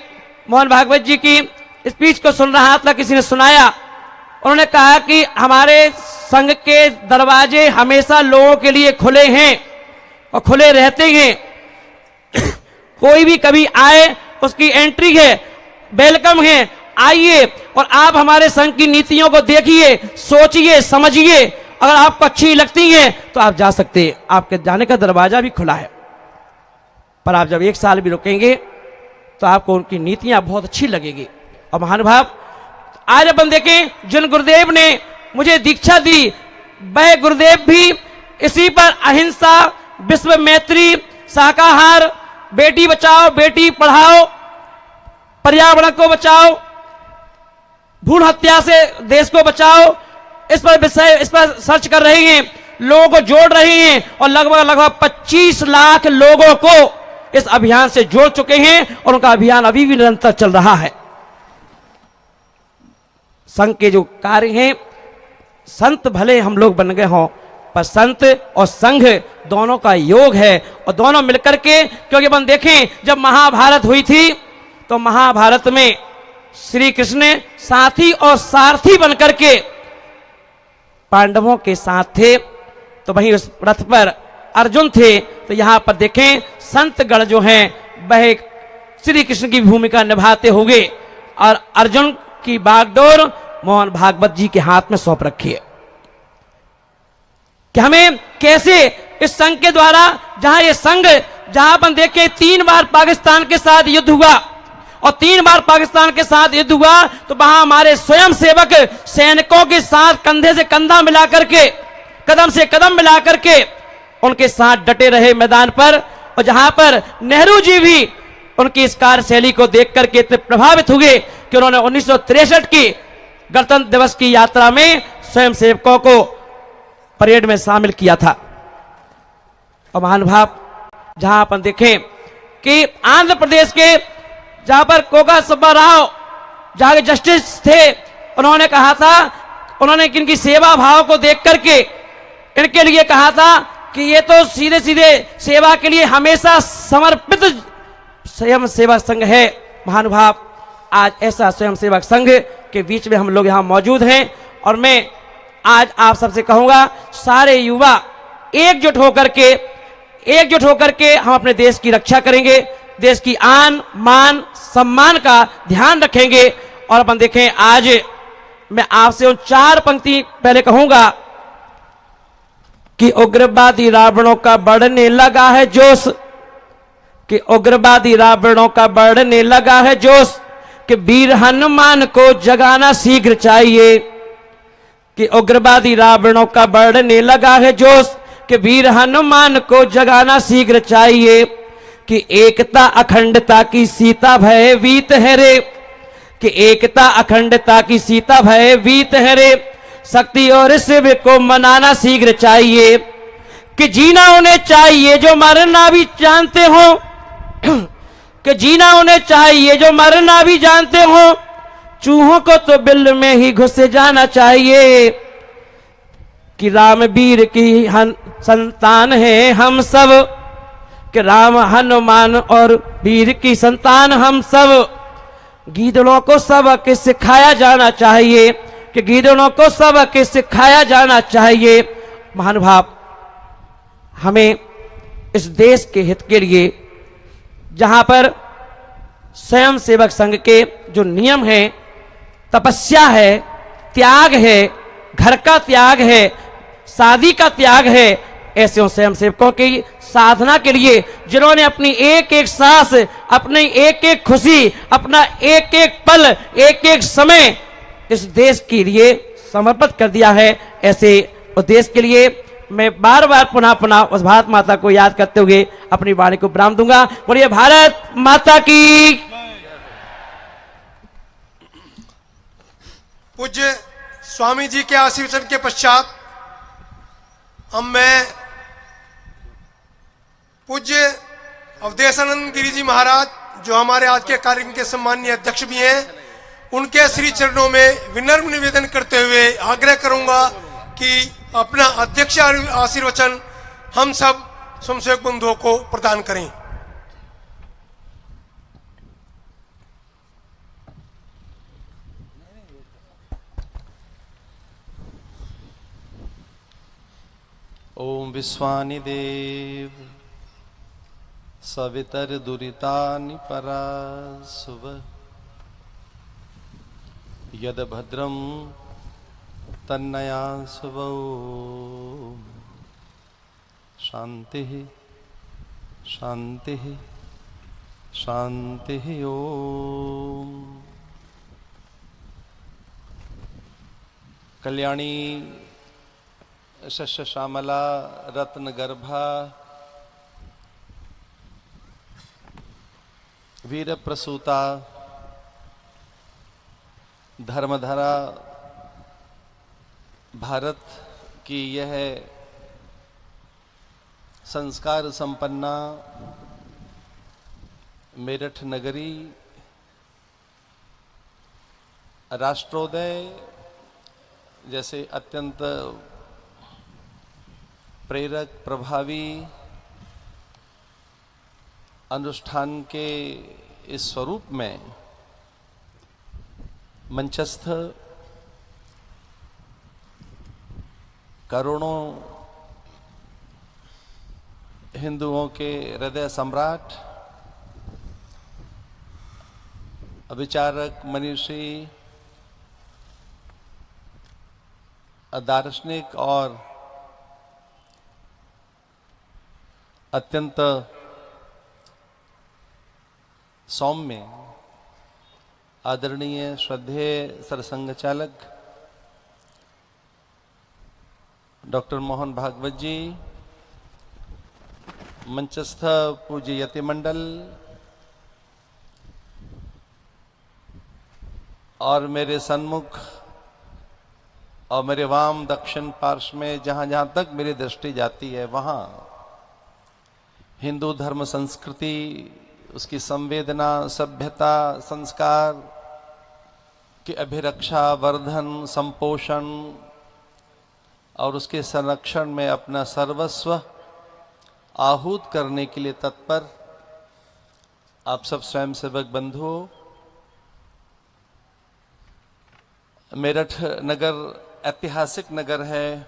मोहन भागवत जी की स्पीच को सुन रहा था, किसी ने सुनाया, उन्होंने कहा कि हमारे संघ के दरवाजे हमेशा लोगों के लिए खुले हैं और खुले रहते हैं। कोई भी कभी आए उसकी एंट्री है, वेलकम है, आइए और आप हमारे संघ की नीतियों को देखिए, सोचिए, समझिए, अगर आपको अच्छी लगती है तो आप जा सकते हैं, आपके जाने का दरवाजा भी खुला है। पर आप जब 1 साल भी रुकेंगे तो आपको उनकी नीतियां बहुत अच्छी लगेगी। और महानुभाव, आज अपन देखें जिन गुरुदेव ने मुझे दीक्षा दी, वह गुरुदेव भी इसी पर अहिंसा, विश्व मैत्री, शाकाहार, बेटी बचाओ बेटी पढ़ाओ, पर्यावरण को बचाओ, भ्रूण हत्या से देश को बचाओ, इस पर सर्च कर रहे हैं, लोगों को जोड़ रहे हैं और लगभग 25 लाख लोगों को इस अभियान से जोड़ चुके हैं और उनका अभियान अभी भी निरंतर चल रहा है। संघ के जो कार्य हैं, संत भले हम लोग बन गए हों, पर संत और संघ दोनों का योग है और दोनों मिलकर के, क्योंकि अपन देखें जब महाभारत हुई थी तो महाभारत में श्री कृष्ण साथी और सारथी बनकर के पांडवों के साथ थे, तो वहीं उस रथ पर अर्जुन थे। तो यहां पर देखें संतगण जो हैं वह श्री कृष्ण की भूमिका निभाते होंगे और अर्जुन की बागडोर मोहन भागवत जी के हाथ में सौंप रखी है कि हमें कैसे इस संघ के द्वारा, जहां ये संघ, जहां अपन देखें 3 बार पाकिस्तान के साथ युद्ध हुआ और 3 बार पाकिस्तान के साथ युद्ध हुआ, तो वहां हमारे स्वयं सेवक सैनिकों के साथ कंधे से कंधा मिलाकर के, कदम से कदम मिलाकर के उनके साथ डटे रहे मैदान पर। और जहां पर नेहरू जी भी उनकी इस कार्यशैली को देख करके इतने प्रभावित हुए कि उन्होंने 1963 की गणतंत्र दिवस की यात्रा में स्वयं सेवकों को परेड में शामिल किया था। और महानुभाव, जहां अपन देखें कि आंध्र प्रदेश के जहां पर कोका सुब्बा राव जहां के जस्टिस थे, उन्होंने कहा था, उन्होंने इनकी सेवा भाव को देख करके इनके लिए कहा था कि ये तो सीधे सीधे सेवा के लिए हमेशा समर्पित स्वयं सेवक संघ है। महानुभाव, आज ऐसा स्वयं सेवक संघ के बीच में हम लोग यहाँ मौजूद हैं और मैं आज आप सबसे कहूंगा, सारे युवा एकजुट होकर के हम अपने देश की रक्षा करेंगे, देश की आन मान सम्मान का ध्यान रखेंगे। और अपन देखें, आज मैं आपसे उन 4 पंक्ति पहले कहूंगा कि उग्रवादी रावणों का बढ़ने लगा है जोश, कि उग्रवादी रावणों का बढ़ने लगा है जोश, कि वीर हनुमान को जगाना शीघ्र चाहिए, कि उग्रवादी रावणों का बढ़ने लगा है जोश, कि वीर हनुमान को जगाना शीघ्र चाहिए, कि एकता अखंडता की सीता भय वीत है रे, कि एकता अखंडता की सीता भय वीत है रे, शक्ति और शिव को मनाना शीघ्र चाहिए, कि जीना उन्हें चाहिए जो मरना भी जानते हो, कि जीना उन्हें चाहिए जो मरना भी जानते हो, चूहों को तो बिल में ही घुस जाना चाहिए, कि राम वीर की संतान है हम सब, कि राम हनुमान और वीर की संतान हम सब, गीदड़ों को सबक सिखाया जाना चाहिए, कि गीदड़ों को सबक सिखाया जाना चाहिए। महानुभाव, हमें इस देश के हित के लिए, जहां पर स्वयं सेवक संघ के जो नियम है, तपस्या है, त्याग है, घर का त्याग है, शादी का त्याग है, ऐसे स्वयं सेवकों की साधना के लिए, जिन्होंने अपनी एक एक सांस, अपनी एक एक खुशी, अपना एक एक पल, एक एक समय इस देश के लिए समर्पित कर दिया है, ऐसे उस देश के लिए मैं बार बार पुनः उस भारत माता को याद करते हुए अपनी वाणी को विराम दूंगा। बोलिए भारत माता की। पूज्य स्वामी जी के आशीर्वचन के पश्चात अब मैं पूज्य अवधेशानंद गिरी जी महाराज, जो हमारे आज के कार्यक्रम के सम्माननीय अध्यक्ष भी हैं, उनके श्री चरणों में विनम्र निवेदन करते हुए आग्रह करूंगा कि अपना अध्यक्ष आशीर्वचन हम सब स्वयंसेवक बंधुओं को प्रदान करें। ओम विश्वानि देव सवितर दुरितानि परासुव यद भद्रम तन्नयासुव। शांति शांति शांति। ओम कल्याणी शस्य श्यामला रत्न गर्भा वीर प्रसूता धर्मधरा भारत की यह संस्कार संपन्ना मेरठ नगरी राष्ट्रोदय जैसे अत्यंत प्रेरक प्रभावी अनुष्ठान के इस स्वरूप में मंचस्थ करोड़ों हिंदुओं के हृदय सम्राट, विचारक, मनीषी, दार्शनिक और अत्यंत सौम्य आदरणीय श्रद्धेय सरसंघ चालक डॉक्टर मोहन भागवत जी, मंचस्थ पूज्य यति मंडल और मेरे सन्मुख और मेरे वाम दक्षिण पार्श्व में जहां जहां तक मेरी दृष्टि जाती है वहां हिंदू धर्म संस्कृति, उसकी संवेदना, सभ्यता, संस्कार की अभिरक्षा, वर्धन, संपोषण और उसके संरक्षण में अपना सर्वस्व आहूत करने के लिए तत्पर आप सब स्वयंसेवक बंधुओं, मेरठ नगर ऐतिहासिक नगर है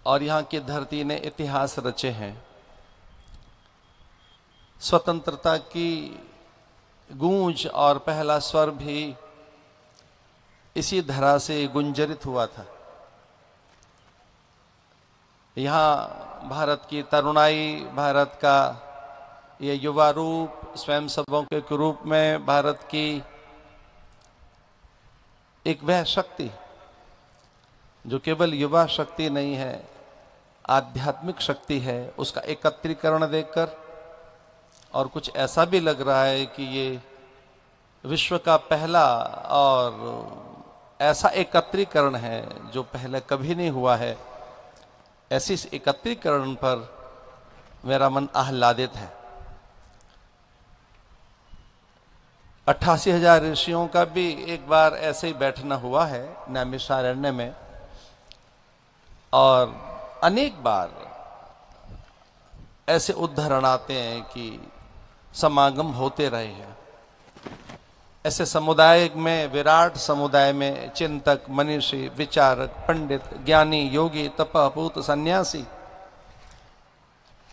और यहाँ की धरती ने इतिहास रचे हैं। स्वतंत्रता की गूंज और पहला स्वर भी इसी धरा से गुंजरित हुआ था। यहाँ भारत की तरुणाई, भारत का ये युवा रूप, स्वयंसेवकों के रूप में भारत की एक वह शक्ति जो केवल युवा शक्ति नहीं है, आध्यात्मिक शक्ति है, उसका एकत्रीकरण देखकर और कुछ ऐसा भी लग रहा है कि ये विश्व का पहला और ऐसा एकत्रीकरण है जो पहले कभी नहीं हुआ है। ऐसी इस एकत्रीकरण पर मेरा मन आह्लादित है। 88,000 ऋषियों का भी एक बार ऐसे ही बैठना हुआ है नैमिषारण्य में और अनेक बार ऐसे उद्धरण आते हैं कि समागम होते रहे हैं। ऐसे समुदाय में, विराट समुदाय में चिंतक, मनीषी, विचारक, पंडित, ज्ञानी, योगी, तपपूत, सन्यासी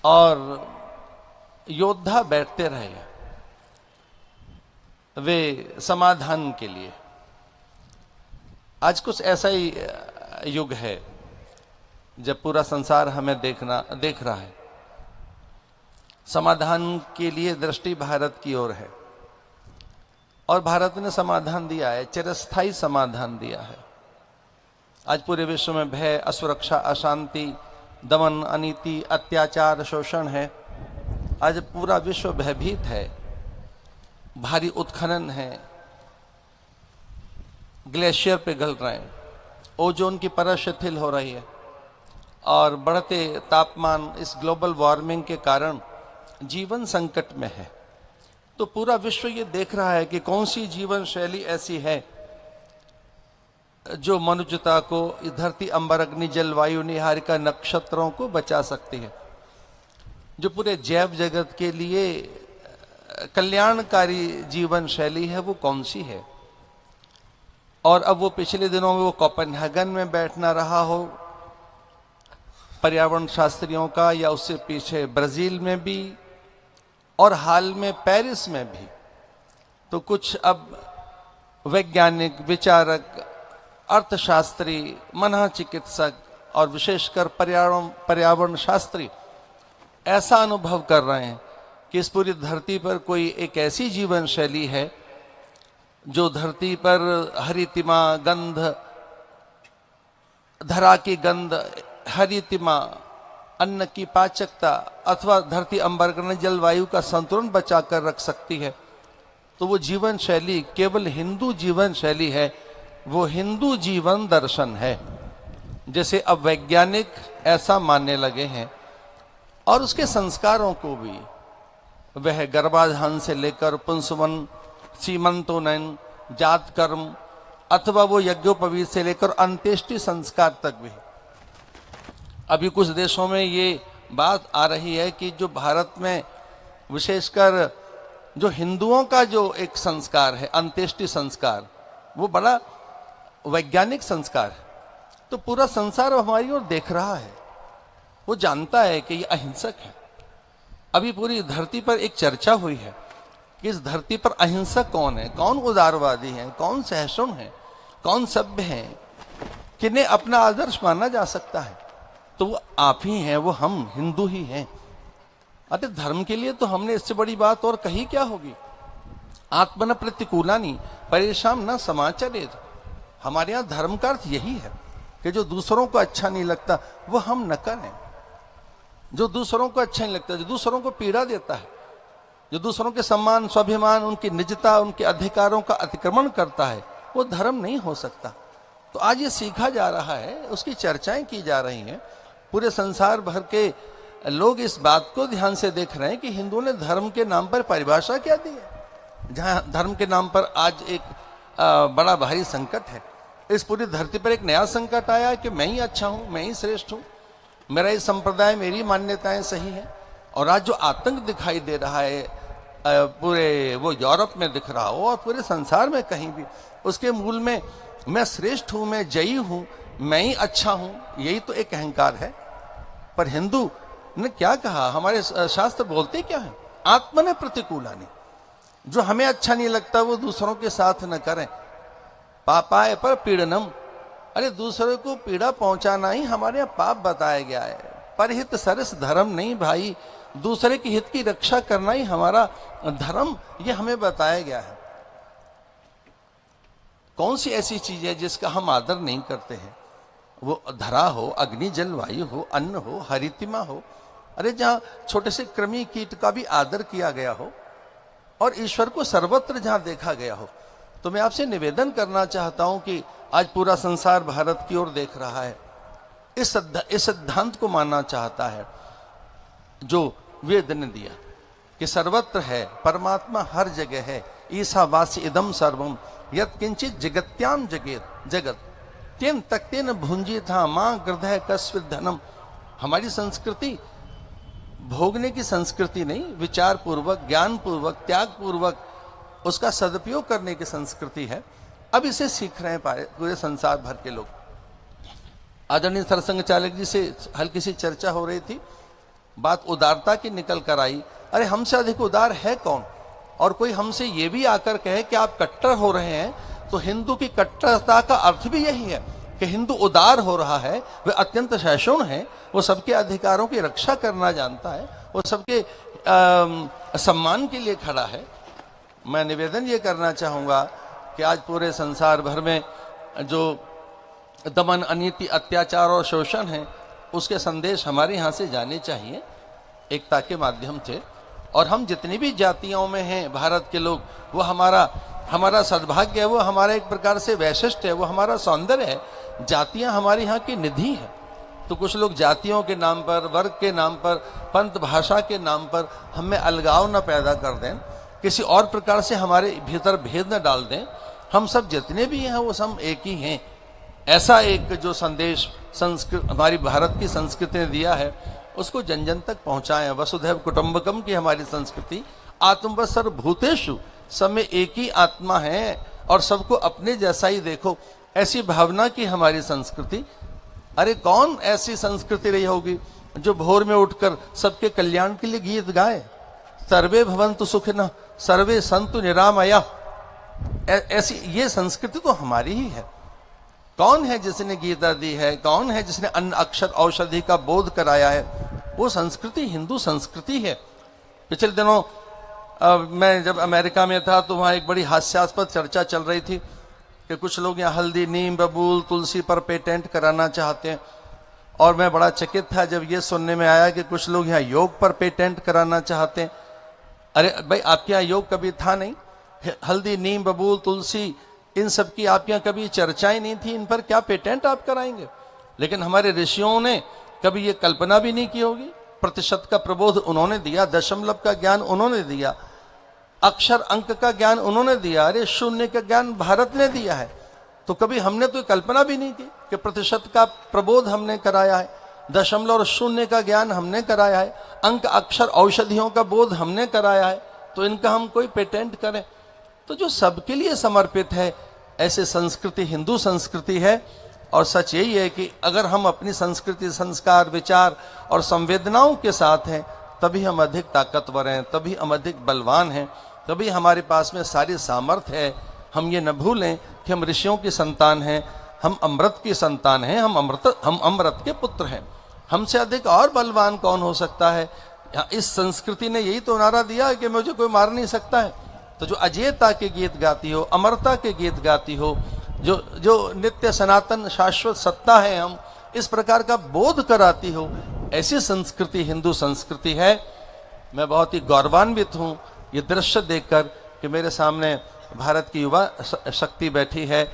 और योद्धा बैठते रहे। वे समाधान के लिए। आज कुछ ऐसा ही युग है जब पूरा संसार हमें देख रहा है। समाधान के लिए दृष्टि भारत की ओर है और भारत ने समाधान दिया है, चिरस्थायी समाधान दिया है। आज पूरे विश्व में भय, असुरक्षा, अशांति, दमन, अनीति, अत्याचार, शोषण है। आज पूरा विश्व भयभीत है, भारी उत्खनन है, ग्लेशियर पिघल रहे हैं, ओजोन की परत शिथिल हो रही है और बढ़ते तापमान, इस ग्लोबल वार्मिंग के कारण जीवन संकट में है। तो पूरा विश्व ये देख रहा है कि कौन सी जीवन शैली ऐसी है जो मनुष्यता को धरती, अंबर, अग्नि, जल, वायु, निहारिका, नक्षत्रों को बचा सकती है, जो पूरे जैव जगत के लिए कल्याणकारी जीवन शैली है, वो कौन सी है। और अब वो पिछले दिनों में वो कोपेनहेगन में बैठना रहा हो पर्यावरण शास्त्रियों का, या उससे पीछे ब्राजील में भी और हाल में पेरिस में भी, तो कुछ अब वैज्ञानिक, विचारक, अर्थशास्त्री, मनःचिकित्सक और विशेषकर पर्यावरण शास्त्री ऐसा अनुभव कर रहे हैं कि इस पूरी धरती पर कोई एक ऐसी जीवन शैली है जो धरती पर हरितिमा, गंध, धरा की गंध, हरितिमा, अन्न की पाचकता अथवा धरती, अंबर, अग्नि, जलवायु का संतुलन बचा कर रख सकती है। तो वो जीवन शैली केवल हिंदू जीवन शैली है, वो हिंदू जीवन दर्शन है, जैसे अब वैज्ञानिक ऐसा मानने लगे हैं। और उसके संस्कारों को भी, वह गर्भाधान से लेकर पुंसवन, सीमंतोनयन, जात कर्म अथवा वो यज्ञोपवीत से लेकर अंत्येष्टि संस्कार तक भी। अभी कुछ देशों में ये बात आ रही है कि जो भारत में विशेषकर जो हिंदुओं का जो एक संस्कार है, अंत्येष्टि संस्कार, वो बड़ा वैज्ञानिक संस्कार है। तो पूरा संसार हमारी ओर देख रहा है, वो जानता है कि ये अहिंसक है। अभी पूरी धरती पर एक चर्चा हुई है कि इस धरती पर अहिंसक कौन है, कौन उदारवादी है, कौन सहिष्णु है, कौन सभ्य है, किन्हें अपना आदर्श माना जा सकता है। तो वो आप ही हैं, वो हम हिंदू ही हैं। अरे धर्म के लिए तो हमने इससे बड़ी बात और कही क्या होगी। आत्मन प्रतिकूलानी परेशान न समाचरेत। हमारे यहाँ धर्म का अर्थ यही है कि जो दूसरों को अच्छा नहीं लगता वो हम न करें। जो दूसरों को अच्छा नहीं लगता, जो दूसरों को पीड़ा देता है, जो दूसरों के सम्मान, स्वाभिमान, उनकी निजता, उनके अधिकारों का अतिक्रमण करता है, वो धर्म नहीं हो सकता। तो आज ये सीखा जा रहा है, उसकी चर्चाएं की जा रही हैं। पूरे संसार भर के लोग इस बात को ध्यान से देख रहे हैं कि हिंदुओं ने धर्म के नाम पर परिभाषा क्या दी है। जहां धर्म के नाम पर आज एक बड़ा भारी संकट है, इस पूरी धरती पर एक नया संकट आया कि मैं ही अच्छा हूं, मैं ही श्रेष्ठ हूं, मेरा ही संप्रदाय, मेरी मान्यताएं सही है। और आज जो आतंक दिखाई दे रहा है पूरे वो यूरोप में दिख रहा हो और पूरे संसार में कहीं भी, उसके मूल में मैं श्रेष्ठ हूं, मैं जयी हूं, मैं ही अच्छा हूं, यही तो एक अहंकार है। पर हिंदू ने क्या कहा, हमारे शास्त्र बोलते क्या है, आत्मन प्रतिकूलानि। जो हमें अच्छा नहीं लगता वो दूसरों के साथ न करें। पापाय पर पीड़नम, अरे दूसरे को पीड़ा पहुंचाना ही हमारे यहाँ पाप बताया गया है। परहित सरस धर्म नहीं भाई, दूसरे के हित की रक्षा करना ही हमारा धर्म, ये हमें बताया गया है। कौन सी ऐसी चीज है जिसका हम आदर नहीं करते हैं। वो धरा हो, अग्नि, जल, वायु हो, अन्न हो, हरितिमा हो, अरे जहां छोटे से कृमि कीट का भी आदर किया गया हो और ईश्वर को सर्वत्र जहां देखा गया हो। तो मैं आपसे निवेदन करना चाहता हूं कि आज पूरा संसार भारत की ओर देख रहा है, इस सिद्धांत को मानना चाहता है जो वेद ने दिया कि सर्वत्र है, परमात्मा हर जगह है। ईशावास्य इदम सर्वम यत् किंचित जगत्याम जगत तेन तक्तेन भुंजी था मां हृदय कस्वित धनम। हमारी संस्कृति भोगने की संस्कृति नहीं, विचार पूर्वक, ज्ञान पूर्वक, त्याग पूर्वक उसका सदुपयोग करने की संस्कृति है। अब इसे सीख रहे हैं पूरे संसार भर के लोग। आदरणीय सरसंघ चालक जी से हल्की सी चर्चा हो रही थी, बात उदारता की निकल कर आई। अरे हमसे अधिक उदार है कौन? और कोई हमसे ये भी आकर कहे कि आप कट्टर हो रहे हैं, तो हिंदू की कट्टरता का अर्थ भी यही है कि हिंदू उदार हो रहा है, वह अत्यंत सहिष्णु है, वो सबके अधिकारों की रक्षा करना जानता है, वो सबके सम्मान के लिए खड़ा है। मैं निवेदन ये करना चाहूँगा कि आज पूरे संसार भर में जो दमन, अनीति, अत्याचार और शोषण है, उसके संदेश हमारे यहाँ से जाने चाहिए एकता के माध्यम से। और हम जितनी भी जातियों में हैं भारत के लोग, वो हमारा सद्भाग्य है, वो हमारा एक प्रकार से वैशिष्ट है, वो हमारा सौंदर्य है। जातियाँ हमारे यहाँ की निधि हैं। तो कुछ लोग जातियों के नाम पर, वर्ग के नाम पर, पंथ भाषा के नाम पर हमें अलगाव न पैदा कर दें, किसी और प्रकार से हमारे भीतर भेद न डाल दें। हम सब जितने भी हैं वो सब एक ही हैं, ऐसा एक जो संदेश हमारी भारत की संस्कृति ने दिया है, उसको जन जन तक पहुंचाएं। वसुधैव कुटुंबकम की हमारी संस्कृति, आत्मवत् सर्वभूतेषु, सब में एक ही आत्मा है और सबको अपने जैसा ही देखो, ऐसी भावना की हमारी संस्कृति। अरे कौन ऐसी संस्कृति रही होगी जो भोर में उठकर सबके कल्याण के लिए गीत गाए, सर्वे भवन्तु सुखिनः सर्वे सन्तु निरामया। ऐसी ये संस्कृति तो हमारी ही है। कौन है जिसने गीता दी है? कौन है जिसने अन्न अक्षर औषधि का बोध कराया है? वो संस्कृति हिंदू संस्कृति है। पिछले दिनों मैं जब अमेरिका में था तो वहाँ एक बड़ी हास्यास्पद चर्चा चल रही थी कि कुछ लोग यहाँ हल्दी, नीम, बबूल, तुलसी पर पेटेंट कराना चाहते हैं। और मैं बड़ा चकित था जब ये सुनने में आया कि कुछ लोग यहाँ योग पर पेटेंट कराना चाहते हैं। अरे भाई, आपके यहाँ योग कभी था नहीं? हल्दी, नीम, बबूल, तुलसी, इन सब की आपके यहाँ कभी चर्चाएं नहीं थी, इन पर क्या पेटेंट आप कराएंगे? लेकिन हमारे ऋषियों ने कभी ये कल्पना भी नहीं की होगी। प्रतिशत का प्रबोध उन्होंने दिया, दशमलव का ज्ञान उन्होंने दिया, अक्षर अंक का ज्ञान उन्होंने दिया, अरे शून्य का ज्ञान भारत ने दिया है। तो कभी हमने तो कल्पना भी नहीं की कि प्रतिशत का प्रबोध हमने कराया है, दशमलव और शून्य का ज्ञान हमने कराया है, अंक, अक्षर, औषधियों का बोध हमने कराया है, तो इनका हम कोई पेटेंट करें? तो जो सबके लिए समर्पित है, ऐसे संस्कृति हिंदू संस्कृति है। और सच यही है कि अगर हम अपनी संस्कृति, संस्कार, विचार और संवेदनाओं के साथ हैं, तभी हम अधिक ताकतवर हैं, तभी हम अधिक बलवान हैं, तभी हमारे पास में सारी सामर्थ्य है। हम ये न भूलें कि हम ऋषियों की संतान हैं, हम अमृत की संतान हैं, हम अमृत के पुत्र हैं। हमसे अधिक और बलवान कौन हो सकता है? इस संस्कृति ने यही तो नारा दिया है कि मुझे कोई मार नहीं सकता है। तो जो अजेयता के गीत गाती हो, अमरता के गीत गाती हो, जो नित्य सनातन शाश्वत सत्ता है, हम इस प्रकार का बोध कराती हो, ऐसी संस्कृति हिंदू संस्कृति है। मैं बहुत ही गौरवान्वित हूँ ये दृश्य देखकर कि मेरे सामने भारत की युवा शक्ति बैठी है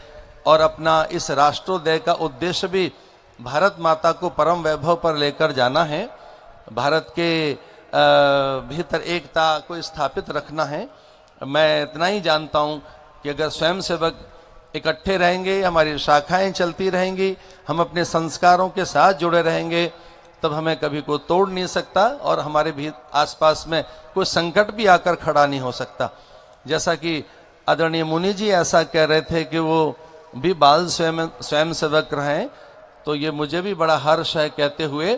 और अपना इस राष्ट्रोदय का उद्देश्य भी भारत माता को परम वैभव पर लेकर जाना है, भारत के भीतर एकता को स्थापित रखना है। मैं इतना ही जानता हूँ कि अगर स्वयंसेवक इकट्ठे रहेंगे, हमारी शाखाएं चलती रहेंगी, हम अपने संस्कारों के साथ जुड़े रहेंगे, तब हमें कभी कोई तोड़ नहीं सकता और हमारे भी आसपास में कोई संकट भी आकर खड़ा नहीं हो सकता। जैसा कि आदरणीय मुनि जी ऐसा कह रहे थे कि वो भी बाल स्वयंसेवक रहें, तो ये मुझे भी बड़ा हर्ष है कहते हुए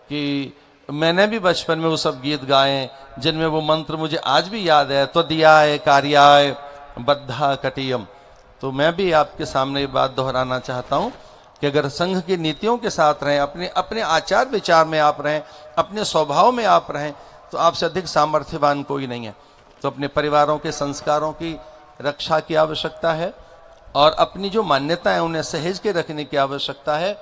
कि मैंने भी बचपन में वो सब गीत गाए जिनमें वो मंत्र मुझे आज भी याद है, त्वदीयाय कार्याय बद्धा कटियम। तो मैं भी आपके सामने ये बात दोहराना चाहता हूँ कि अगर संघ की नीतियों के साथ रहें, अपने आचार विचार में आप रहें, अपने स्वभाव में आप रहें, तो आपसे अधिक सामर्थ्यवान कोई नहीं है। तो अपने परिवारों के संस्कारों की रक्षा की आवश्यकता है और अपनी जो मान्यताएं उन्हें सहेज के रखने की आवश्यकता है।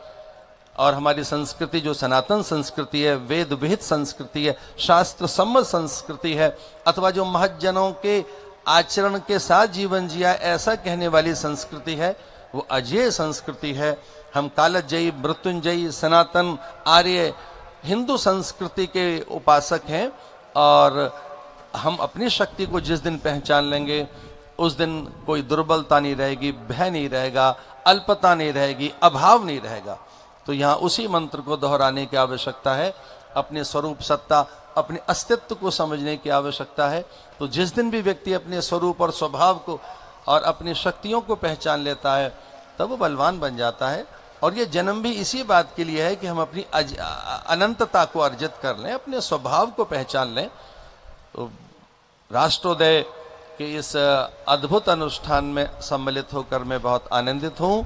और हमारी संस्कृति जो सनातन संस्कृति है, वेद विहित संस्कृति है, शास्त्र सम्मत संस्कृति है, अथवा जो महज्जनों के आचरण के साथ जीवन जिया ऐसा कहने वाली संस्कृति है, वो अजेय संस्कृति है। हम कालजयी, मृत्युंजयी, सनातन, आर्य हिंदू संस्कृति के उपासक हैं और हम अपनी शक्ति को जिस दिन पहचान लेंगे उस दिन कोई दुर्बलता नहीं रहेगी, भय नहीं रहेगा, अल्पता नहीं रहेगी, अभाव नहीं रहेगा। तो यहाँ उसी मंत्र को दोहराने की आवश्यकता है। अपने स्वरूप सत्ता अपने अस्तित्व को समझने की आवश्यकता है। तो जिस दिन भी व्यक्ति अपने स्वरूप और स्वभाव को और अपनी शक्तियों को पहचान लेता है तब वो बलवान बन जाता है। और ये जन्म भी इसी बात के लिए है कि हम अपनी अनंतता को अर्जित कर लें, अपने स्वभाव को पहचान लें। तो राष्ट्रोदय के इस अद्भुत अनुष्ठान में सम्मिलित होकर मैं बहुत आनंदित हूँ।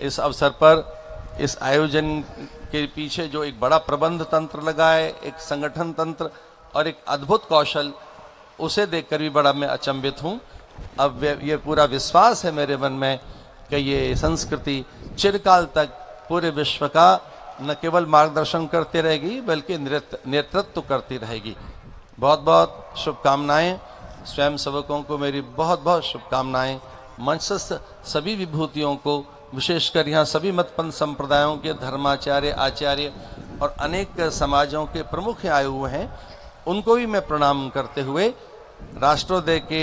इस अवसर पर इस आयोजन के पीछे जो एक बड़ा प्रबंध तंत्र लगा है, एक संगठन तंत्र और एक अद्भुत कौशल, उसे देखकर भी बड़ा मैं अचंभित हूँ। अब ये पूरा विश्वास है मेरे मन में कि ये संस्कृति चिरकाल तक पूरे विश्व का न केवल मार्गदर्शन करती रहेगी बल्कि नेतृत्व करती रहेगी। बहुत बहुत शुभकामनाएं। स्वयं सेवकों को मेरी बहुत बहुत शुभकामनाएं। मंचस्थ सभी विभूतियों को, विशेषकर यहाँ सभी मतपंथ संप्रदायों के धर्माचार्य, आचार्य और अनेक समाजों के प्रमुख आए हुए हैं, उनको भी मैं प्रणाम करते हुए राष्ट्रोदय के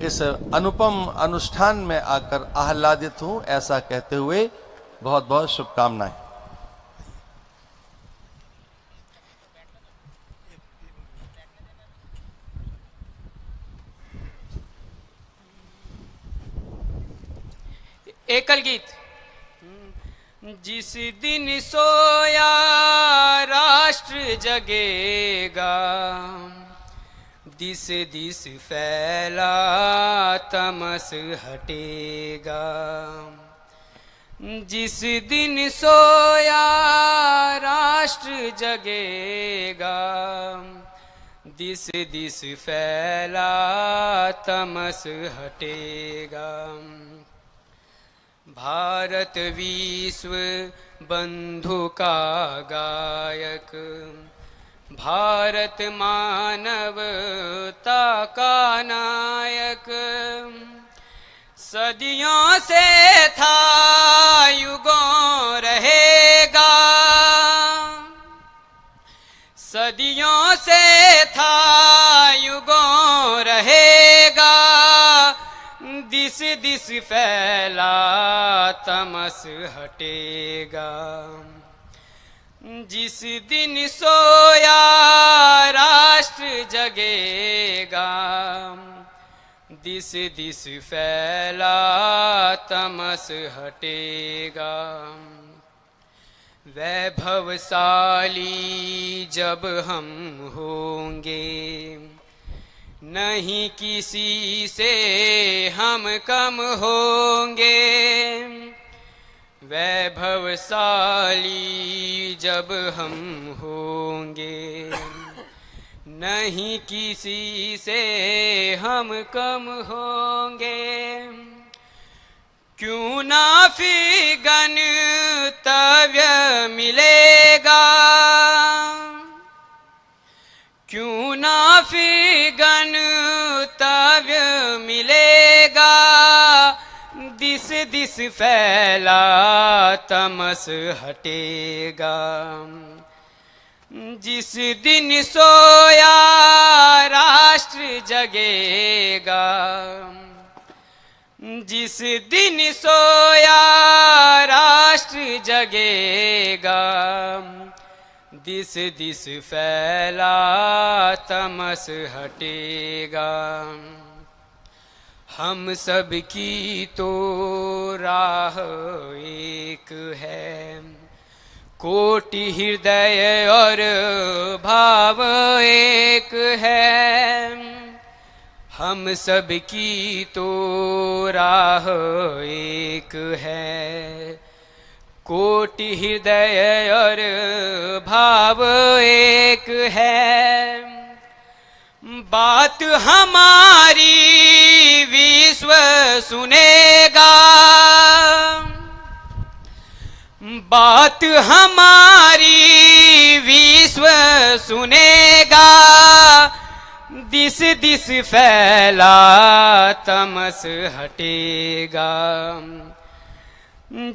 इस अनुपम अनुष्ठान में आकर आह्लादित हूँ, ऐसा कहते हुए बहुत बहुत शुभकामनाएं। एकल गीत। जिस दिन सोया राष्ट्र जगेगा, दिस दिस फैला तमस हटेगा। जिस दिन सोया राष्ट्र जगेगा, दिस दिस फैला तमस हटेगा। भारत विश्व बंधु का गायक, भारत मानवता का नायक, सदियों से था युगों रहेगा। सदियों से था युगों रहेगा। दिस दिस फैला तमस हटेगा। जिस दिन सोया राष्ट्र जगेगा, दिस दिस फैला तमस हटेगा। वैभवशाली जब हम होंगे, नहीं किसी से हम कम होंगे। वैभवशाली जब हम होंगे, नहीं किसी से हम कम होंगे। क्यों ना फिर गणतव्य मिलेगा, क्यों ना फिर गणतव्य मिलेगा। दिस दिस फैला तमस हटेगा। जिस दिन सोया राष्ट्र जगेगा, जिस दिन सोया राष्ट्र जगेगा, दिस दिस फैला तमस हटेगा। हम सब की तो राह एक है, कोटि हृदय और भाव एक है। हम सब की तो राह एक है, कोटि हृदय और भाव एक है। बात हमारी विश्व सुनेगा, बात हमारी विश्व सुनेगा। दिस दिस फैला तमस हटेगा।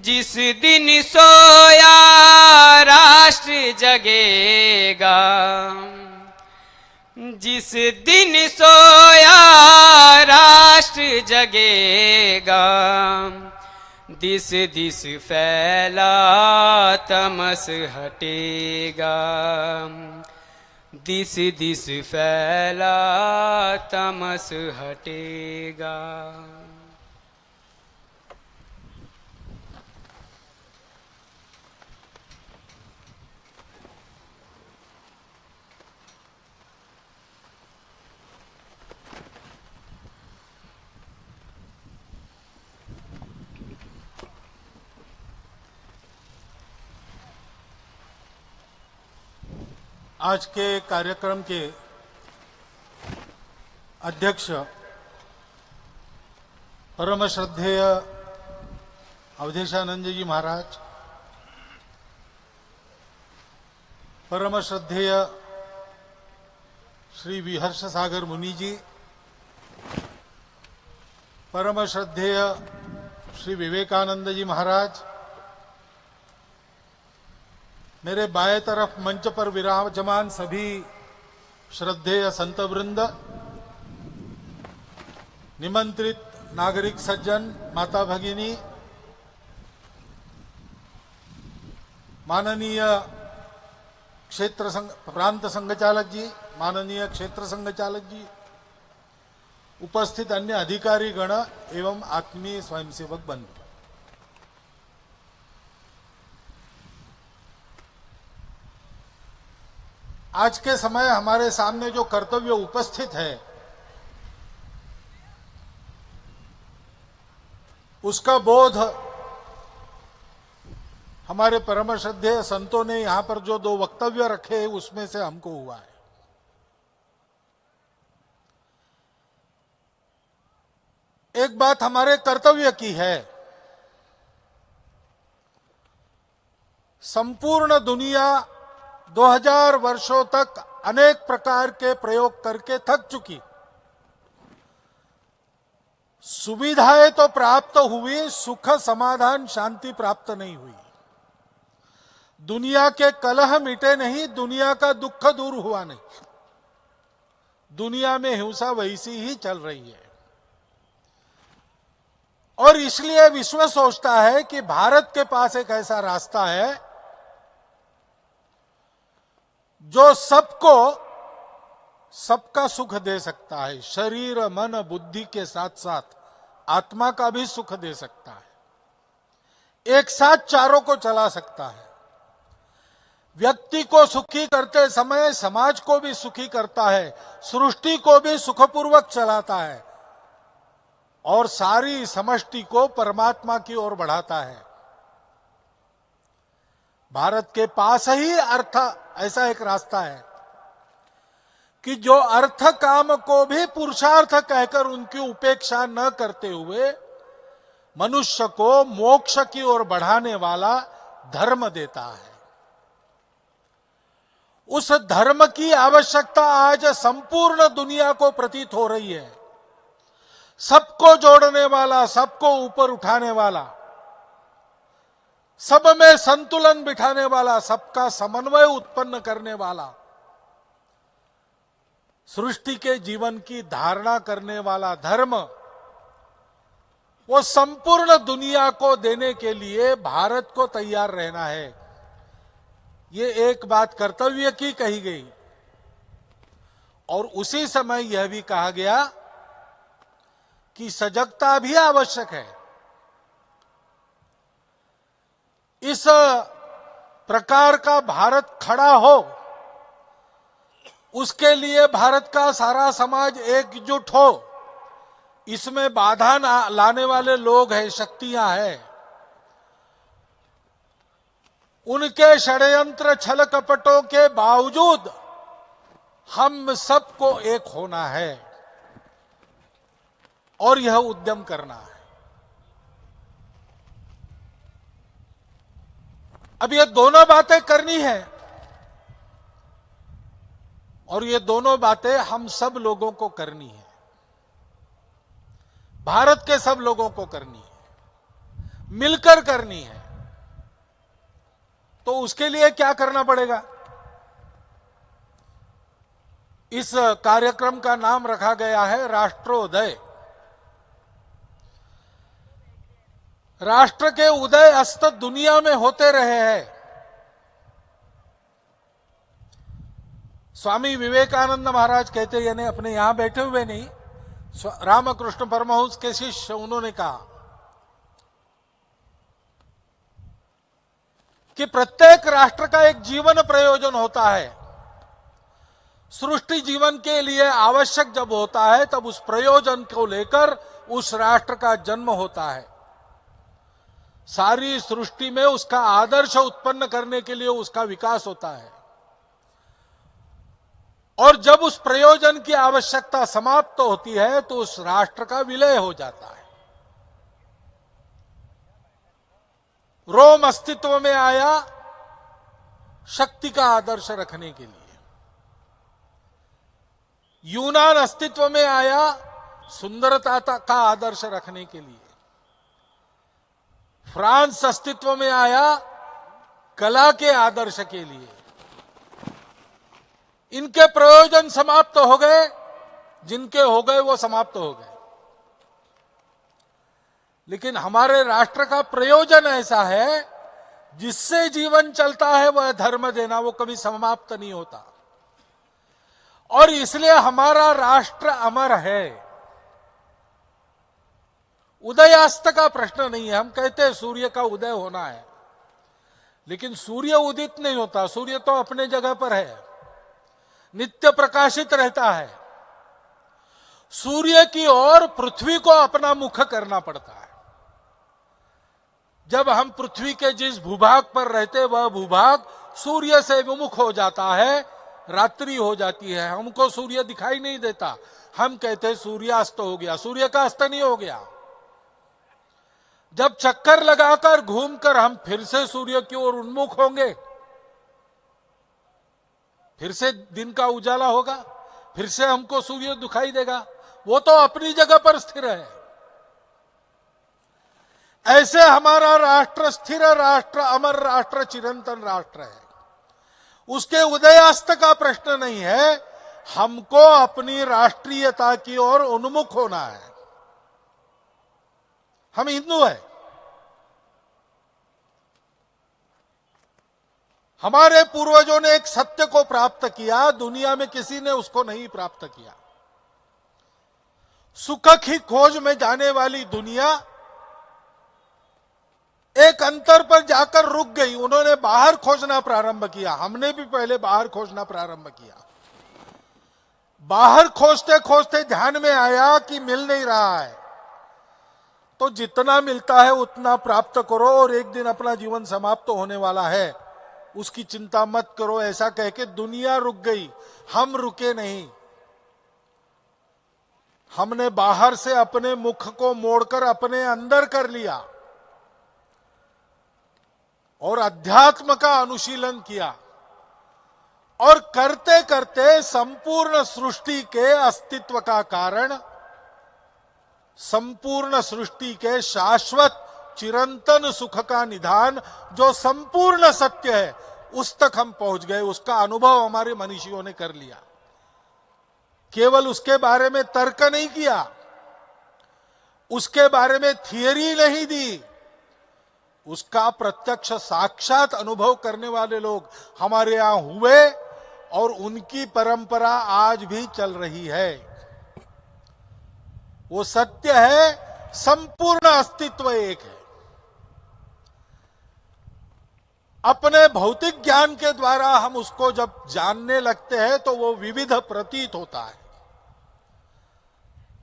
जिस दिन सोया राष्ट्र जगेगा, जिस दिन सोया राष्ट्र जगेगा, दिस दिस फैला तमस हटेगा। दिस दिस फैला तमस हटेगा। आज के कार्यक्रम के अध्यक्ष परम श्रद्धेय अवधेशानंद जी महाराज, परम श्रद्धेय श्री विहर्ष सागर मुनि जी, परम श्रद्धेय श्री विवेकानंद जी महाराज, मेरे बाएं तरफ मंच पर विराजमान सभी श्रद्धेय संत वृंद, निमंत्रित नागरिक सज्जन, माता भगिनी, माननीय क्षेत्र प्रांत संघचालक जी, माननीय क्षेत्र संघचालक जी, उपस्थित अन्य अधिकारी गण एवं आत्मीय स्वयंसेवक बंधु, आज के समय हमारे सामने जो कर्तव्य उपस्थित है उसका बोध हमारे परम श्रद्धेय संतों ने यहां पर जो 2 वक्तव्य रखे उसमें से हमको हुआ है। एक बात हमारे कर्तव्य की है, संपूर्ण दुनिया 2000 वर्षों तक अनेक प्रकार के प्रयोग करके थक चुकी, सुविधाएं तो प्राप्त हुई, सुख समाधान शांति प्राप्त नहीं हुई। दुनिया के कलह मिटे नहीं, दुनिया का दुख दूर हुआ नहीं, दुनिया में हिंसा वैसी ही चल रही है। और इसलिए विश्व सोचता है कि भारत के पास एक ऐसा रास्ता है जो सबको सबका सुख दे सकता है, शरीर मन बुद्धि के साथ साथ आत्मा का भी सुख दे सकता है, एक साथ चारों को चला सकता है, व्यक्ति को सुखी करते समय समाज को भी सुखी करता है, सृष्टि को भी सुखपूर्वक चलाता है और सारी समष्टि को परमात्मा की ओर बढ़ाता है। भारत के पास ही अर्थ ऐसा एक रास्ता है कि जो अर्थ काम को भी पुरुषार्थ कहकर उनकी उपेक्षा न करते हुए मनुष्य को मोक्ष की ओर बढ़ाने वाला धर्म देता है। उस धर्म की आवश्यकता आज संपूर्ण दुनिया को प्रतीत हो रही है। सबको जोड़ने वाला, सबको ऊपर उठाने वाला, सब में संतुलन बिठाने वाला, सबका समन्वय उत्पन्न करने वाला, सृष्टि के जीवन की धारणा करने वाला धर्म, वो संपूर्ण दुनिया को देने के लिए भारत को तैयार रहना है। ये एक बात कर्तव्य की कही गई और उसी समय यह भी कहा गया कि सजगता भी आवश्यक है। इस प्रकार का भारत खड़ा हो, उसके लिए भारत का सारा समाज एकजुट हो, इसमें बाधा लाने वाले लोग हैं, शक्तियां हैं, उनके षड्यंत्र छल कपटों के बावजूद हम सबको एक होना है और यह उद्यम करना है। अब ये दोनों बातें करनी है और ये दोनों बातें हम सब लोगों को करनी है, भारत के सब लोगों को करनी है, मिलकर करनी है। तो उसके लिए क्या करना पड़ेगा? इस कार्यक्रम का नाम रखा गया है राष्ट्रोदय। राष्ट्र के उदय अस्त दुनिया में होते रहे हैं। स्वामी विवेकानंद महाराज कहते, यानी अपने यहां बैठे हुए नहीं, रामकृष्ण परमहंस के शिष्य, उन्होंने कहा कि प्रत्येक राष्ट्र का एक जीवन प्रयोजन होता है। सृष्टि जीवन के लिए आवश्यक जब होता है तब उस प्रयोजन को लेकर उस राष्ट्र का जन्म होता है। सारी सृष्टि में उसका आदर्श उत्पन्न करने के लिए उसका विकास होता है, और जब उस प्रयोजन की आवश्यकता समाप्त होती है तो उस राष्ट्र का विलय हो जाता है। रोम अस्तित्व में आया शक्ति का आदर्श रखने के लिए, यूनान अस्तित्व में आया सुंदरता का आदर्श रखने के लिए, फ्रांस अस्तित्व में आया कला के आदर्श के लिए। इनके प्रयोजन समाप्त हो गए, जिनके हो गए वो समाप्त हो गए। लेकिन हमारे राष्ट्र का प्रयोजन ऐसा है, जिससे जीवन चलता है वह धर्म देना, वो कभी समाप्त नहीं होता, और इसलिए हमारा राष्ट्र अमर है। उदयास्त का प्रश्न नहीं है। हम कहते हैं सूर्य का उदय होना है, लेकिन सूर्य उदित नहीं होता। सूर्य तो अपने जगह पर है, नित्य प्रकाशित रहता है। सूर्य की ओर पृथ्वी को अपना मुख करना पड़ता है। जब हम पृथ्वी के जिस भूभाग पर रहते, वह भूभाग सूर्य से विमुख हो जाता है, रात्रि हो जाती है, हमको सूर्य दिखाई नहीं देता। हम कहते हैं सूर्यास्त हो गया। सूर्य का अस्त नहीं हो गया। जब चक्कर लगाकर घूमकर हम फिर से सूर्य की ओर उन्मुख होंगे, फिर से दिन का उजाला होगा, फिर से हमको सूर्य दिखाई देगा। वो तो अपनी जगह पर स्थिर है। ऐसे हमारा राष्ट्र स्थिर राष्ट्र, अमर राष्ट्र, चिरंतन राष्ट्र है। उसके उदयास्त का प्रश्न नहीं है। हमको अपनी राष्ट्रीयता की ओर उन्मुख होना है। हम हिंदू हैं। हमारे पूर्वजों ने एक सत्य को प्राप्त किया, दुनिया में किसी ने उसको नहीं प्राप्त किया। सुख की खोज में जाने वाली दुनिया एक अंतर पर जाकर रुक गई। उन्होंने बाहर खोजना प्रारंभ किया, हमने भी पहले बाहर खोजना प्रारंभ किया। बाहर खोजते खोजते ध्यान में आया कि मिल नहीं रहा है, तो जितना मिलता है उतना प्राप्त करो, और एक दिन अपना जीवन समाप्त होने वाला है, उसकी चिंता मत करो। ऐसा कह के दुनिया रुक गई, हम रुके नहीं। हमने बाहर से अपने मुख को मोड़कर अपने अंदर कर लिया और अध्यात्म का अनुशीलन किया, और करते करते संपूर्ण सृष्टि के अस्तित्व का कारण, संपूर्ण सृष्टि के शाश्वत चिरंतन सुख का निधान, जो संपूर्ण सत्य है, उस तक हम पहुंच गए। उसका अनुभव हमारे मनीषियों ने कर लिया। केवल उसके बारे में तर्क नहीं किया, उसके बारे में थियरी नहीं दी, उसका प्रत्यक्ष साक्षात अनुभव करने वाले लोग हमारे यहां हुए, और उनकी परंपरा आज भी चल रही है। वो सत्य है, संपूर्ण अस्तित्व एक है। अपने भौतिक ज्ञान के द्वारा हम उसको जब जानने लगते हैं तो वो विविध प्रतीत होता है।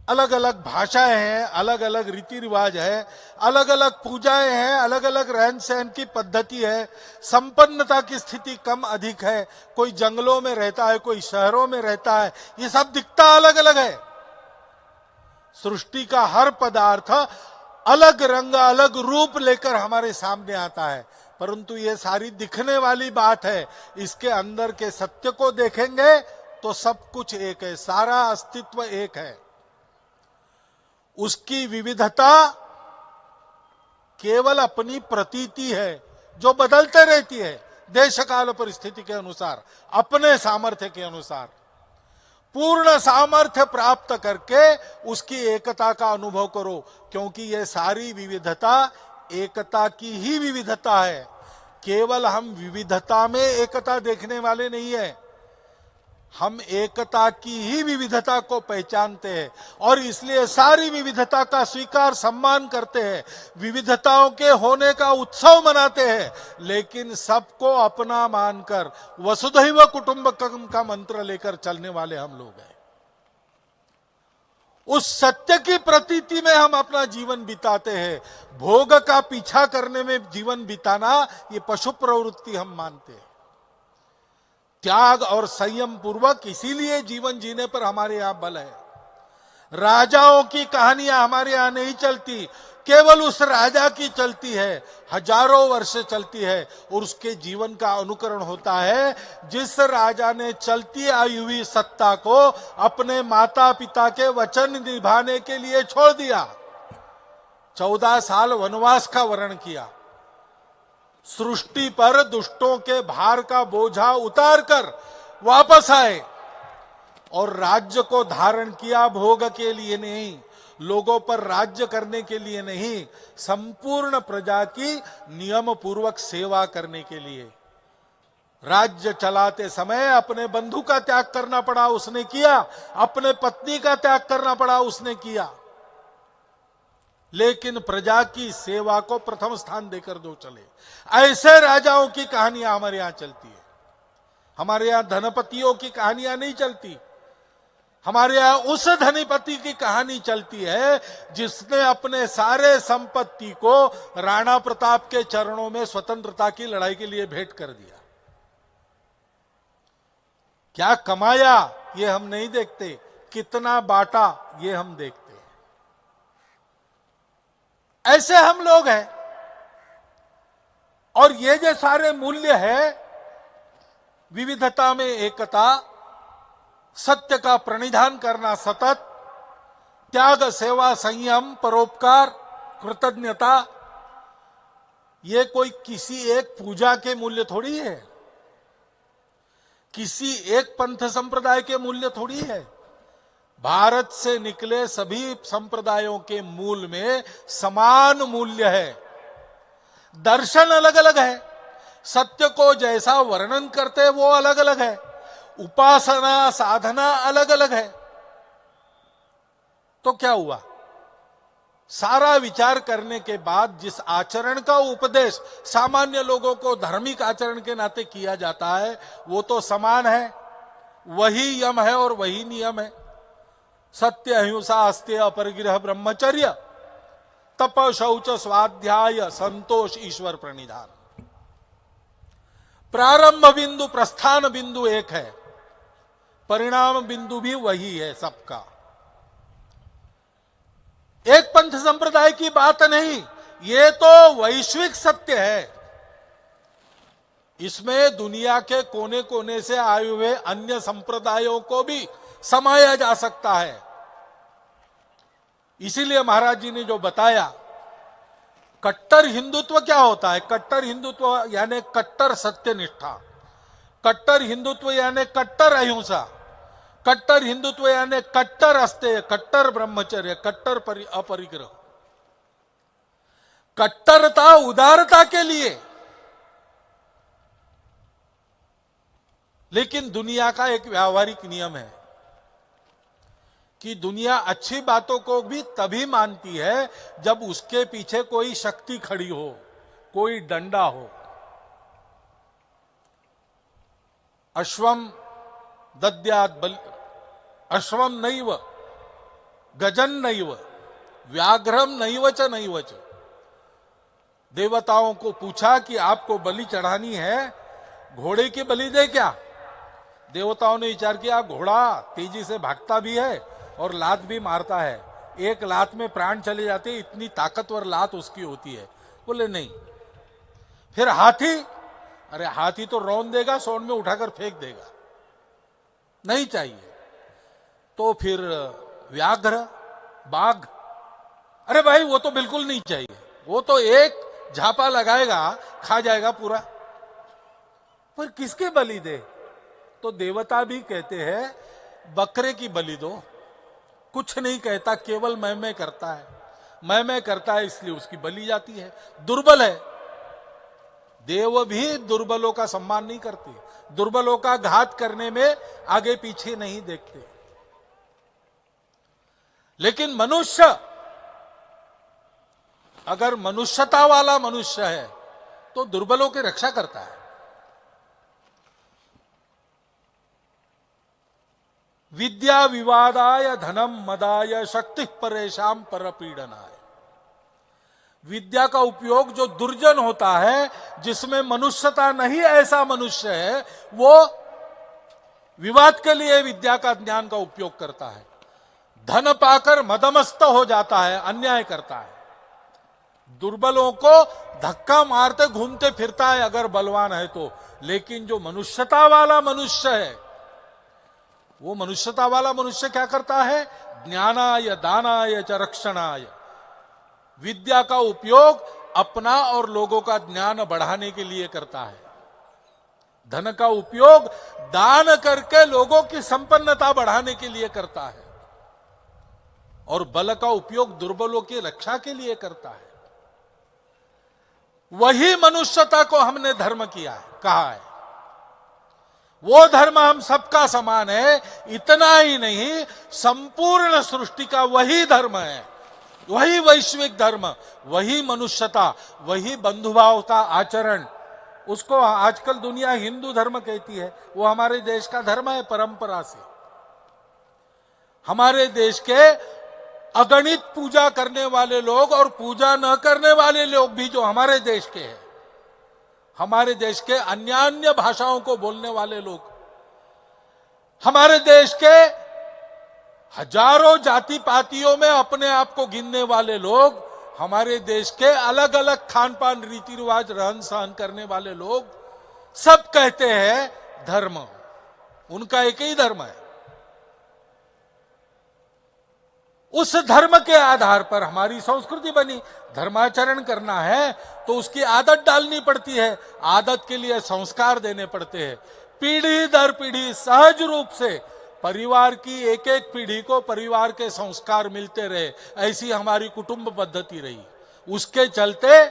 अलग अलग भाषाएं हैं, अलग अलग रीति रिवाज है, अलग अलग पूजाएं हैं, अलग अलग रहन सहन की पद्धति है, संपन्नता की स्थिति कम अधिक है, कोई जंगलों में रहता है, कोई शहरों में रहता है, ये सब दिखता अलग अलग है। सृष्टि का हर पदार्थ अलग रंग, अलग रूप लेकर हमारे सामने आता है, परंतु ये सारी दिखने वाली बात है। इसके अंदर के सत्य को देखेंगे तो सब कुछ एक है, सारा अस्तित्व एक है। उसकी विविधता केवल अपनी प्रतीति है, जो बदलते रहती है देश काल परिस्थिति के अनुसार, अपने सामर्थ्य के अनुसार। पूर्ण सामर्थ्य प्राप्त करके उसकी एकता का अनुभव करो, क्योंकि ये सारी विविधता एकता की ही विविधता है। केवल हम विविधता में एकता देखने वाले नहीं है। हम एकता की ही विविधता को पहचानते हैं और इसलिए सारी विविधता का स्वीकार सम्मान करते हैं, विविधताओं के होने का उत्सव मनाते हैं, लेकिन सबको अपना मानकर वसुधैव कुटुंबकम का मंत्र लेकर चलने वाले हम लोग हैं। उस सत्य की प्रतीति में हम अपना जीवन बिताते हैं। भोग का पीछा करने में जीवन बिताना ये पशु प्रवृत्ति हम मानते हैं। त्याग और संयम पूर्वक इसीलिए जीवन जीने पर हमारे यहां बल है। राजाओं की कहानियां हमारे यहां नहीं चलती, केवल उस राजा की चलती है, हजारों वर्ष चलती है और उसके जीवन का अनुकरण होता है जिस राजा ने चलती आई हुई सत्ता को अपने माता पिता के वचन निभाने के लिए छोड़ दिया, 14 साल वनवास का वर्ण किया, सृष्टि पर दुष्टों के भार का बोझा उतारकर वापस आए और राज्य को धारण किया भोग के लिए नहीं, लोगों पर राज्य करने के लिए नहीं, संपूर्ण प्रजा की नियम पूर्वक सेवा करने के लिए। राज्य चलाते समय अपने बंधु का त्याग करना पड़ा, उसने किया, अपने पत्नी का त्याग करना पड़ा, उसने किया, लेकिन प्रजा की सेवा को प्रथम स्थान देकर दो चले। ऐसे राजाओं की कहानियां हमारे यहां चलती है। हमारे यहां धनपतियों की कहानियां नहीं चलती, हमारे यहां उस धनीपति की कहानी चलती है जिसने अपने सारे संपत्ति को राणा प्रताप के चरणों में स्वतंत्रता की लड़ाई के लिए भेंट कर दिया। क्या कमाया ये हम नहीं देखते, कितना बांटा ये हम देखते हैं। ऐसे हम लोग हैं और ये जो सारे मूल्य है, विविधता में एकता, सत्य का प्रणिधान करना सतत, त्याग, सेवा, संयम, परोपकार, कृतज्ञता, ये कोई किसी एक पूजा के मूल्य थोड़ी है, किसी एक पंथ संप्रदाय के मूल्य थोड़ी है। भारत से निकले सभी संप्रदायों के मूल में समान मूल्य है। दर्शन अलग अलग है, सत्य को जैसा वर्णन करते हैं वो अलग अलग है, उपासना साधना अलग अलग है। तो क्या हुआ? सारा विचार करने के बाद जिस आचरण का उपदेश सामान्य लोगों को धार्मिक आचरण के नाते किया जाता है वो तो समान है, वही यम है और वही नियम है। सत्य, अहिंसा, अस्तेय, अपरिग्रह, ब्रह्मचर्य, तप, शौच, स्वाध्याय, संतोष, ईश्वर प्रणिधान। प्रारंभ बिंदु, प्रस्थान बिंदु एक है, परिणाम बिंदु भी वही है सबका। एक पंथ संप्रदाय की बात नहीं, ये तो वैश्विक सत्य है। इसमें दुनिया के कोने कोने से आए हुए अन्य संप्रदायों को भी समाया जा सकता है। इसीलिए महाराज जी ने जो बताया, कट्टर हिंदुत्व क्या होता है? कट्टर हिंदुत्व यानी कट्टर सत्यनिष्ठा, कट्टर हिंदुत्व यानी कट्टर अहिंसा, कट्टर हिंदुत्व यानी कट्टर अस्तेय, कट्टर ब्रह्मचर्य, कट्टर अपरिग्रह। कट्टरता उदारता के लिए, लेकिन दुनिया का एक व्यावहारिक नियम है कि दुनिया अच्छी बातों को भी तभी मानती है जब उसके पीछे कोई शक्ति खड़ी हो, कोई डंडा हो। अश्वम दद्यात् बल, अश्वम नैव गजन नैव व्याघ्रम नैव च नैव च। देवताओं को पूछा कि आपको बलि चढ़ानी है, घोड़े की बलि दे क्या? देवताओं ने विचार किया, घोड़ा तेजी से भागता भी है और लात भी मारता है, एक लात में प्राण चले जाते, इतनी ताकतवर लात उसकी होती है। बोले नहीं। फिर हाथी, अरे हाथी तो रौंद देगा, सोन में उठाकर फेंक देगा, नहीं चाहिए। तो फिर व्याघ्र, बाघ, अरे भाई वो तो बिल्कुल नहीं चाहिए, वो तो एक झापा लगाएगा खा जाएगा पूरा। पर किसके बलि दे? तो देवता भी कहते हैं बकरे की बलि दो। कुछ नहीं कहता, केवल मैं करता है, मैं करता है, इसलिए उसकी बलि जाती है। दुर्बल है, देव भी दुर्बलों का सम्मान नहीं करते, दुर्बलों का घात करने में आगे पीछे नहीं देखते। लेकिन मनुष्य अगर मनुष्यता वाला मनुष्य है तो दुर्बलों की रक्षा करता है। विद्या विवादाय धनम मदाय शक्ति परेशान परपीड़नाय। विद्या का उपयोग जो दुर्जन होता है, जिसमें मनुष्यता नहीं, ऐसा मनुष्य है, वो विवाद के लिए विद्या का ज्ञान का उपयोग करता है। धन पाकर मदमस्त हो जाता है, अन्याय करता है। दुर्बलों को धक्का मारते घूमते फिरता है अगर बलवान है तो। लेकिन जो मनुष्यता वाला मनुष्य है, वो मनुष्यता वाला मनुष्य क्या करता है? ज्ञानाय दानाय च रक्षणाय। विद्या का उपयोग अपना और लोगों का ज्ञान बढ़ाने के लिए करता है। धन का उपयोग दान करके लोगों की संपन्नता बढ़ाने के लिए करता है, और बल का उपयोग दुर्बलों की रक्षा के लिए करता है। वही मनुष्यता को हमने धर्म किया है, कहा है। वो धर्म हम सबका समान है। इतना ही नहीं, संपूर्ण सृष्टि का वही धर्म है, वही वैश्विक धर्म, वही मनुष्यता, वही बंधुभाव का आचरण। उसको आजकल दुनिया हिंदू धर्म कहती है, वो हमारे देश का धर्म है परंपरा से। हमारे देश के अगणित पूजा करने वाले लोग और पूजा न करने वाले लोग भी जो हमारे देश के हैं, हमारे देश के अन्य अन्य भाषाओं को बोलने वाले लोग, हमारे देश के हजारों जाति पातियों में अपने आप को गिनने वाले लोग, हमारे देश के अलग अलग खान पान रीति रिवाज रहन सहन करने वाले लोग, सब कहते हैं धर्म, उनका एक ही धर्म है। उस धर्म के आधार पर हमारी संस्कृति बनी। धर्माचरण करना है तो उसकी आदत डालनी पड़ती है, आदत के लिए संस्कार देने पड़ते हैं। पीढ़ी दर पीढ़ी सहज रूप से परिवार की एक एक पीढ़ी को परिवार के संस्कार मिलते रहे, ऐसी हमारी कुटुंब पद्धति रही। उसके चलते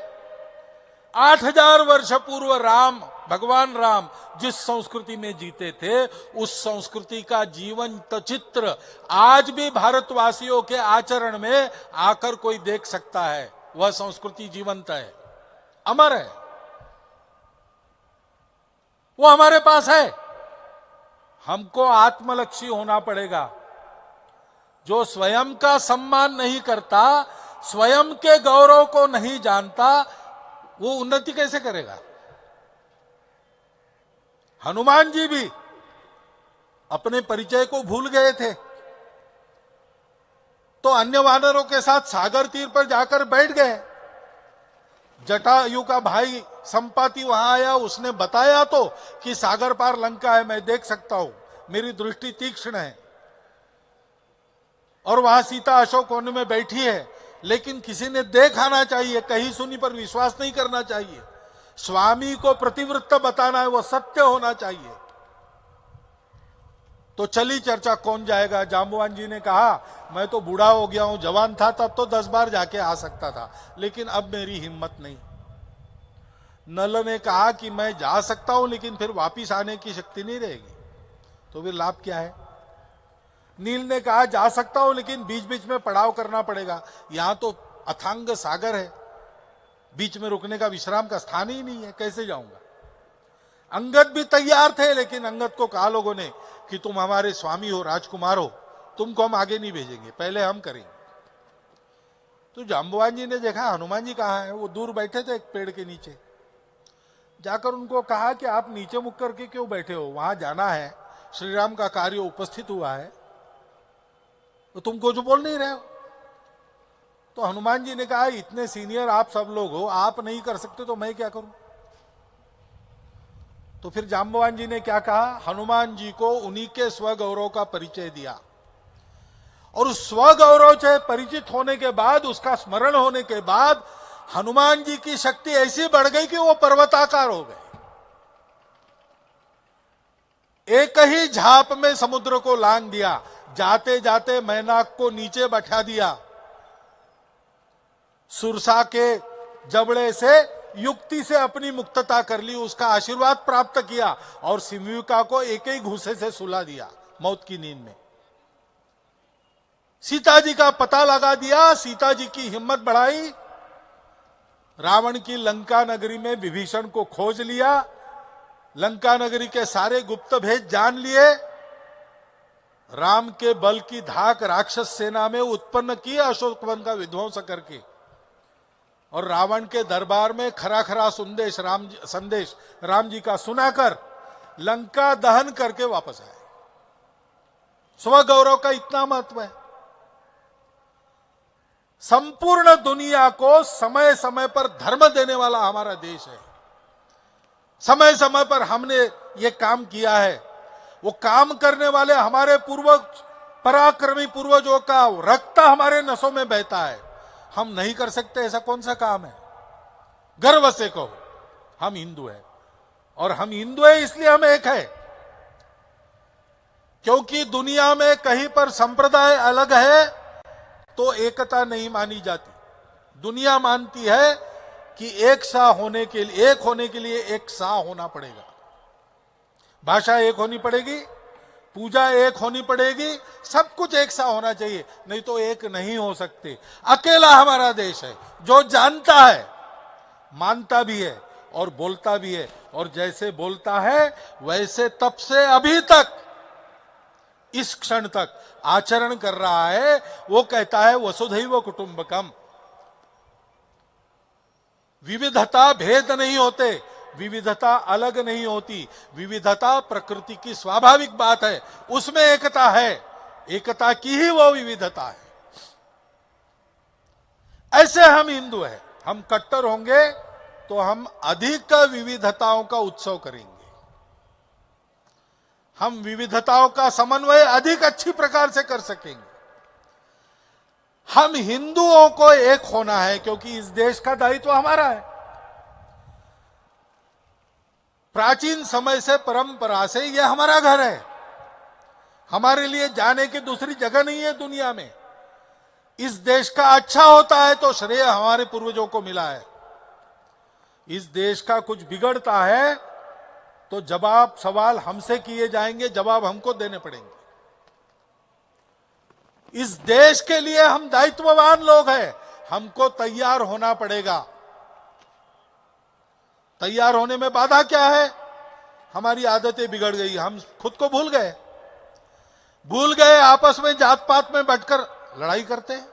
8000 वर्ष पूर्व राम, भगवान राम जिस संस्कृति में जीते थे, उस संस्कृति का जीवंत चित्र आज भी भारतवासियों के आचरण में आकर कोई देख सकता है। वह संस्कृति जीवंत है, अमर है, वो हमारे पास है। हमको आत्मलक्षी होना पड़ेगा। जो स्वयं का सम्मान नहीं करता, स्वयं के गौरव को नहीं जानता, वो उन्नति कैसे करेगा? हनुमान जी भी अपने परिचय को भूल गए थे, तो अन्य वानरों के साथ सागर तीर पर जाकर बैठ गए। जटायु का भाई संपाति वहां आया, उसने बताया तो कि सागर पार लंका है, मैं देख सकता हूं, मेरी दृष्टि तीक्ष्ण है। और वहां सीता अशोक वन में बैठी है, लेकिन किसी ने देख आना चाहिए, कहीं सुनी पर विश्वास नहीं करना चाहिए। स्वामी को प्रतिवृत्त बताना है, वो सत्य होना चाहिए। तो चली चर्चा, कौन जाएगा? जाम्बवान जी ने कहा, मैं तो बूढ़ा हो गया हूं, जवान था तब तो 10 बार जाके आ सकता था, लेकिन अब मेरी हिम्मत नहीं। नल ने कहा कि मैं जा सकता हूं, लेकिन फिर वापिस आने की शक्ति नहीं रहेगी, तो फिर लाभ क्या है? नील ने कहा, जा सकता हूं, लेकिन बीच बीच में पड़ाव करना पड़ेगा, यहां तो अथांग सागर है, बीच में रुकने का विश्राम का स्थान ही नहीं है, कैसे जाऊंगा? अंगद भी तैयार थे, लेकिन अंगद को कहा लोगों ने कि तुम हमारे स्वामी हो, राजकुमार हो, तुमको हम आगे नहीं भेजेंगे, पहले हम करेंगे। तो जाम्बवान जी ने देखा हनुमान जी कहाँ है, वो दूर बैठे थे एक पेड़ के नीचे। जाकर उनको कहा कि आप नीचे मुख करके क्यों बैठे हो, वहां जाना है, श्री राम का कार्य उपस्थित हुआ है, तो तुमको जो बोल नहीं रहे हो। तो हनुमान जी ने कहा, इतने सीनियर आप सब लोग हो, आप नहीं कर सकते तो मैं क्या करूं? तो फिर जाम्बवान जी ने क्या कहा, हनुमान जी को उन्हीं के स्वगौरव का परिचय दिया, और उस स्वगौरव से परिचित होने के बाद, उसका स्मरण होने के बाद, हनुमान जी की शक्ति ऐसी बढ़ गई कि वो पर्वताकार हो गए। एक ही झाप में समुद्र को लांग दिया, जाते जाते मैनाक को नीचे बैठा दिया, सुरसा के जबड़े से युक्ति से अपनी मुक्तता कर ली, उसका आशीर्वाद प्राप्त किया और सिमयुका को एक ही घूसे से सुला दिया मौत की नींद में। सीता जी का पता लगा दिया, सीता जी की हिम्मत बढ़ाई, रावण की लंका नगरी में विभीषण को खोज लिया, लंका नगरी के सारे गुप्त भेद जान लिए, राम के बल की धाक राक्षस सेना में उत्पन्न की अशोक वन का विध्वंस करके, और रावण के दरबार में खरा खरा संदेश राम जी का सुनाकर लंका दहन करके वापस आए। स्वगौरव का इतना महत्व है। संपूर्ण दुनिया को समय समय पर धर्म देने वाला हमारा देश है। समय समय पर हमने ये काम किया है। वो काम करने वाले हमारे पूर्वज, पराक्रमी पूर्वजों का रक्त हमारे नसों में बहता है। हम नहीं कर सकते ऐसा कौन सा काम है? गर्व से कहो हम हिंदू हैं, और हम हिंदू हैं इसलिए हम एक है, क्योंकि दुनिया में कहीं पर संप्रदाय अलग है तो एकता नहीं मानी जाती। दुनिया मानती है कि एक होने के लिए एक सा होना पड़ेगा। भाषा एक होनी पड़ेगी, पूजा एक होनी पड़ेगी, सब कुछ एक सा होना चाहिए, नहीं तो एक नहीं हो सकते। अकेला हमारा देश है जो जानता है, मानता भी है और बोलता भी है, और जैसे बोलता है वैसे तब से अभी तक इस क्षण तक आचरण कर रहा है। वो कहता है वसुधैव कुटुंबकम। विविधता भेद नहीं होते, विविधता अलग नहीं होती, विविधता प्रकृति की स्वाभाविक बात है, उसमें एकता है, एकता की ही वो विविधता है। ऐसे हम हिंदू हैं। हम कट्टर होंगे तो हम अधिक विविधताओं का उत्सव करेंगे, हम विविधताओं का समन्वय अधिक अच्छी प्रकार से कर सकेंगे। हम हिंदुओं को एक होना है, क्योंकि इस देश का दायित्व हमारा है। प्राचीन समय से, परंपरा से यह हमारा घर है। हमारे लिए जाने की दूसरी जगह नहीं है दुनिया में। इस देश का अच्छा होता है तो श्रेय हमारे पूर्वजों को मिला है। इस देश का कुछ बिगड़ता है तो सवाल हमसे किए जाएंगे, जवाब हमको देने पड़ेंगे। इस देश के लिए हम दायित्ववान लोग हैं, हमको तैयार होना पड़ेगा। तैयार होने में बाधा क्या है? हमारी आदतें बिगड़ गई, हम खुद को भूल गए, आपस में जात पात में बैठकर लड़ाई करते हैं।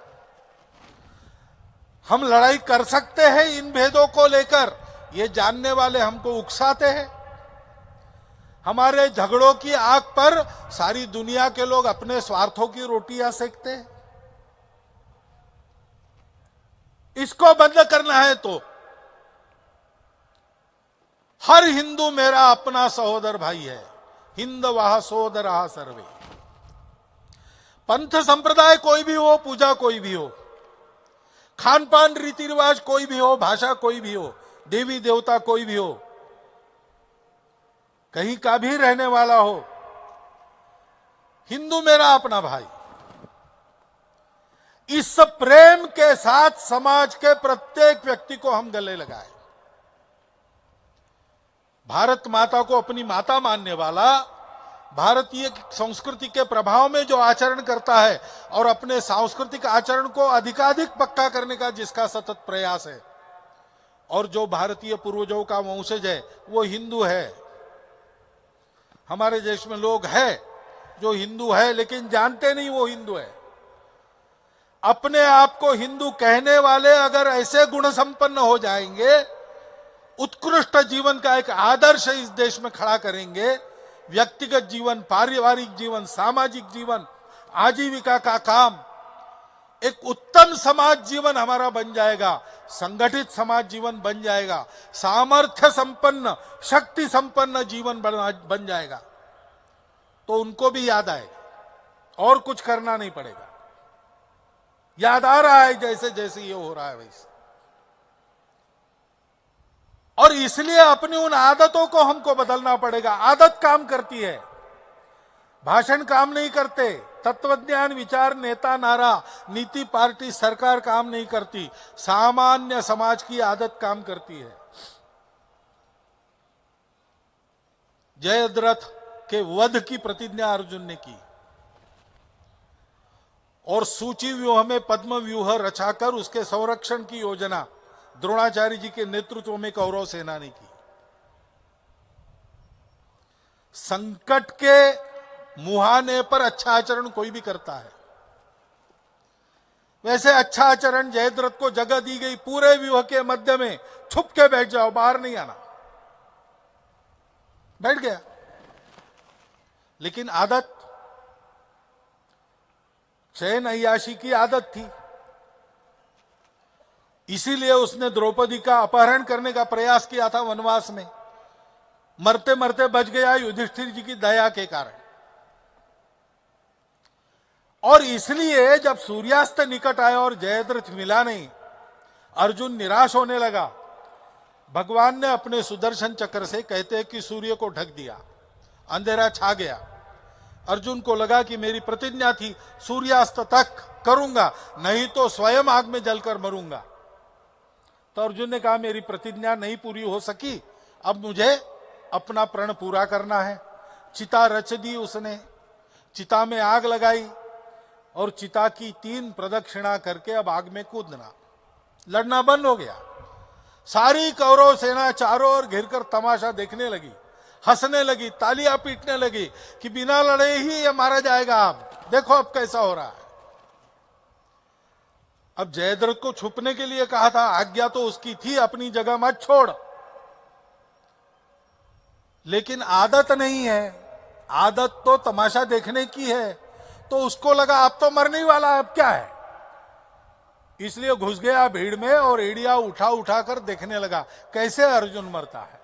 हम लड़ाई कर सकते हैं इन भेदों को लेकर, ये जानने वाले हमको उकसाते हैं। हमारे झगड़ों की आग पर सारी दुनिया के लोग अपने स्वार्थों की रोटियां सेकते हैं। इसको बंद करना है तो हर हिंदू मेरा अपना सहोदर भाई है। हिंद वाह सोदरा सर्वे। पंथ संप्रदाय कोई भी हो, पूजा कोई भी हो, खान पान रीति रिवाज कोई भी हो, भाषा कोई भी हो, देवी देवता कोई भी हो, कहीं का भी रहने वाला हो, हिंदू मेरा अपना भाई। इस प्रेम के साथ समाज के प्रत्येक व्यक्ति को हम गले लगाए। भारत माता को अपनी माता मानने वाला, भारतीय संस्कृति के प्रभाव में जो आचरण करता है और अपने सांस्कृतिक आचरण को अधिकाधिक पक्का करने का जिसका सतत प्रयास है, और जो भारतीय पूर्वजों का वंशज है, वो हिंदू है। हमारे देश में लोग हैं जो हिंदू है लेकिन जानते नहीं वो हिंदू है। अपने आप को हिंदू कहने वाले अगर ऐसे गुण संपन्न हो जाएंगे, उत्कृष्ट जीवन का एक आदर्श इस देश में खड़ा करेंगे, व्यक्तिगत जीवन, पारिवारिक जीवन, सामाजिक जीवन, आजीविका का काम, एक उत्तम समाज जीवन हमारा बन जाएगा, संगठित समाज जीवन बन जाएगा, सामर्थ्य संपन्न, शक्ति संपन्न जीवन बन जाएगा, तो उनको भी याद आएगा और कुछ करना नहीं पड़ेगा। याद आ रहा है जैसे जैसे ये हो रहा है वैसे। और इसलिए अपनी उन आदतों को हमको बदलना पड़ेगा। आदत काम करती है, भाषण काम नहीं करते, तत्वज्ञान विचार नेता नारा नीति पार्टी सरकार काम नहीं करती, सामान्य समाज की आदत काम करती है। जयद्रथ के वध की प्रतिज्ञा अर्जुन ने की और सूची व्यूह में पद्म व्यूह रचाकर उसके संरक्षण की योजना द्रोणाचार्य जी के नेतृत्व में कौरव सेना ने की। संकट के मुहाने पर अच्छा आचरण कोई भी करता है। वैसे अच्छा आचरण जयद्रथ को जगह दी गई, पूरे व्यूह के मध्य में छुप के बैठ जाओ, बाहर नहीं आना। बैठ गया, लेकिन आदत चयन अय्याशी की आदत थी, इसीलिए उसने द्रौपदी का अपहरण करने का प्रयास किया था वनवास में। मरते मरते बच गया युधिष्ठिर जी की दया के कारण। और इसलिए जब सूर्यास्त निकट आया और जयद्रथ मिला नहीं, अर्जुन निराश होने लगा। भगवान ने अपने सुदर्शन चक्र से, कहते हैं कि सूर्य को ढक दिया, अंधेरा छा गया। अर्जुन को लगा कि मेरी प्रतिज्ञा थी सूर्यास्त तक करूंगा, नहीं तो स्वयं आग में जलकर मरूंगा। तो अर्जुन ने कहा मेरी प्रतिज्ञा नहीं पूरी हो सकी, अब मुझे अपना प्रण पूरा करना है। चिता रच दी उसने, चिता में आग लगाई और चिता की 3 प्रदक्षिणा करके अब आग में कूदना, लड़ना बंद हो गया। सारी कौरव सेना चारों ओर घिरकर तमाशा देखने लगी, हंसने लगी, तालियां पीटने लगी कि बिना लड़े ही ये मारा जाएगा। अब देखो अब कैसा हो रहा है। अब जयद्रथ को छुपने के लिए कहा था, आज्ञा तो उसकी थी अपनी जगह मत छोड़, लेकिन आदत नहीं है। आदत तो तमाशा देखने की है, तो उसको लगा अब तो मरने ही वाला है, अब क्या है, इसलिए घुस गया भीड़ में और एड़िया उठा उठा कर देखने लगा कैसे अर्जुन मरता है।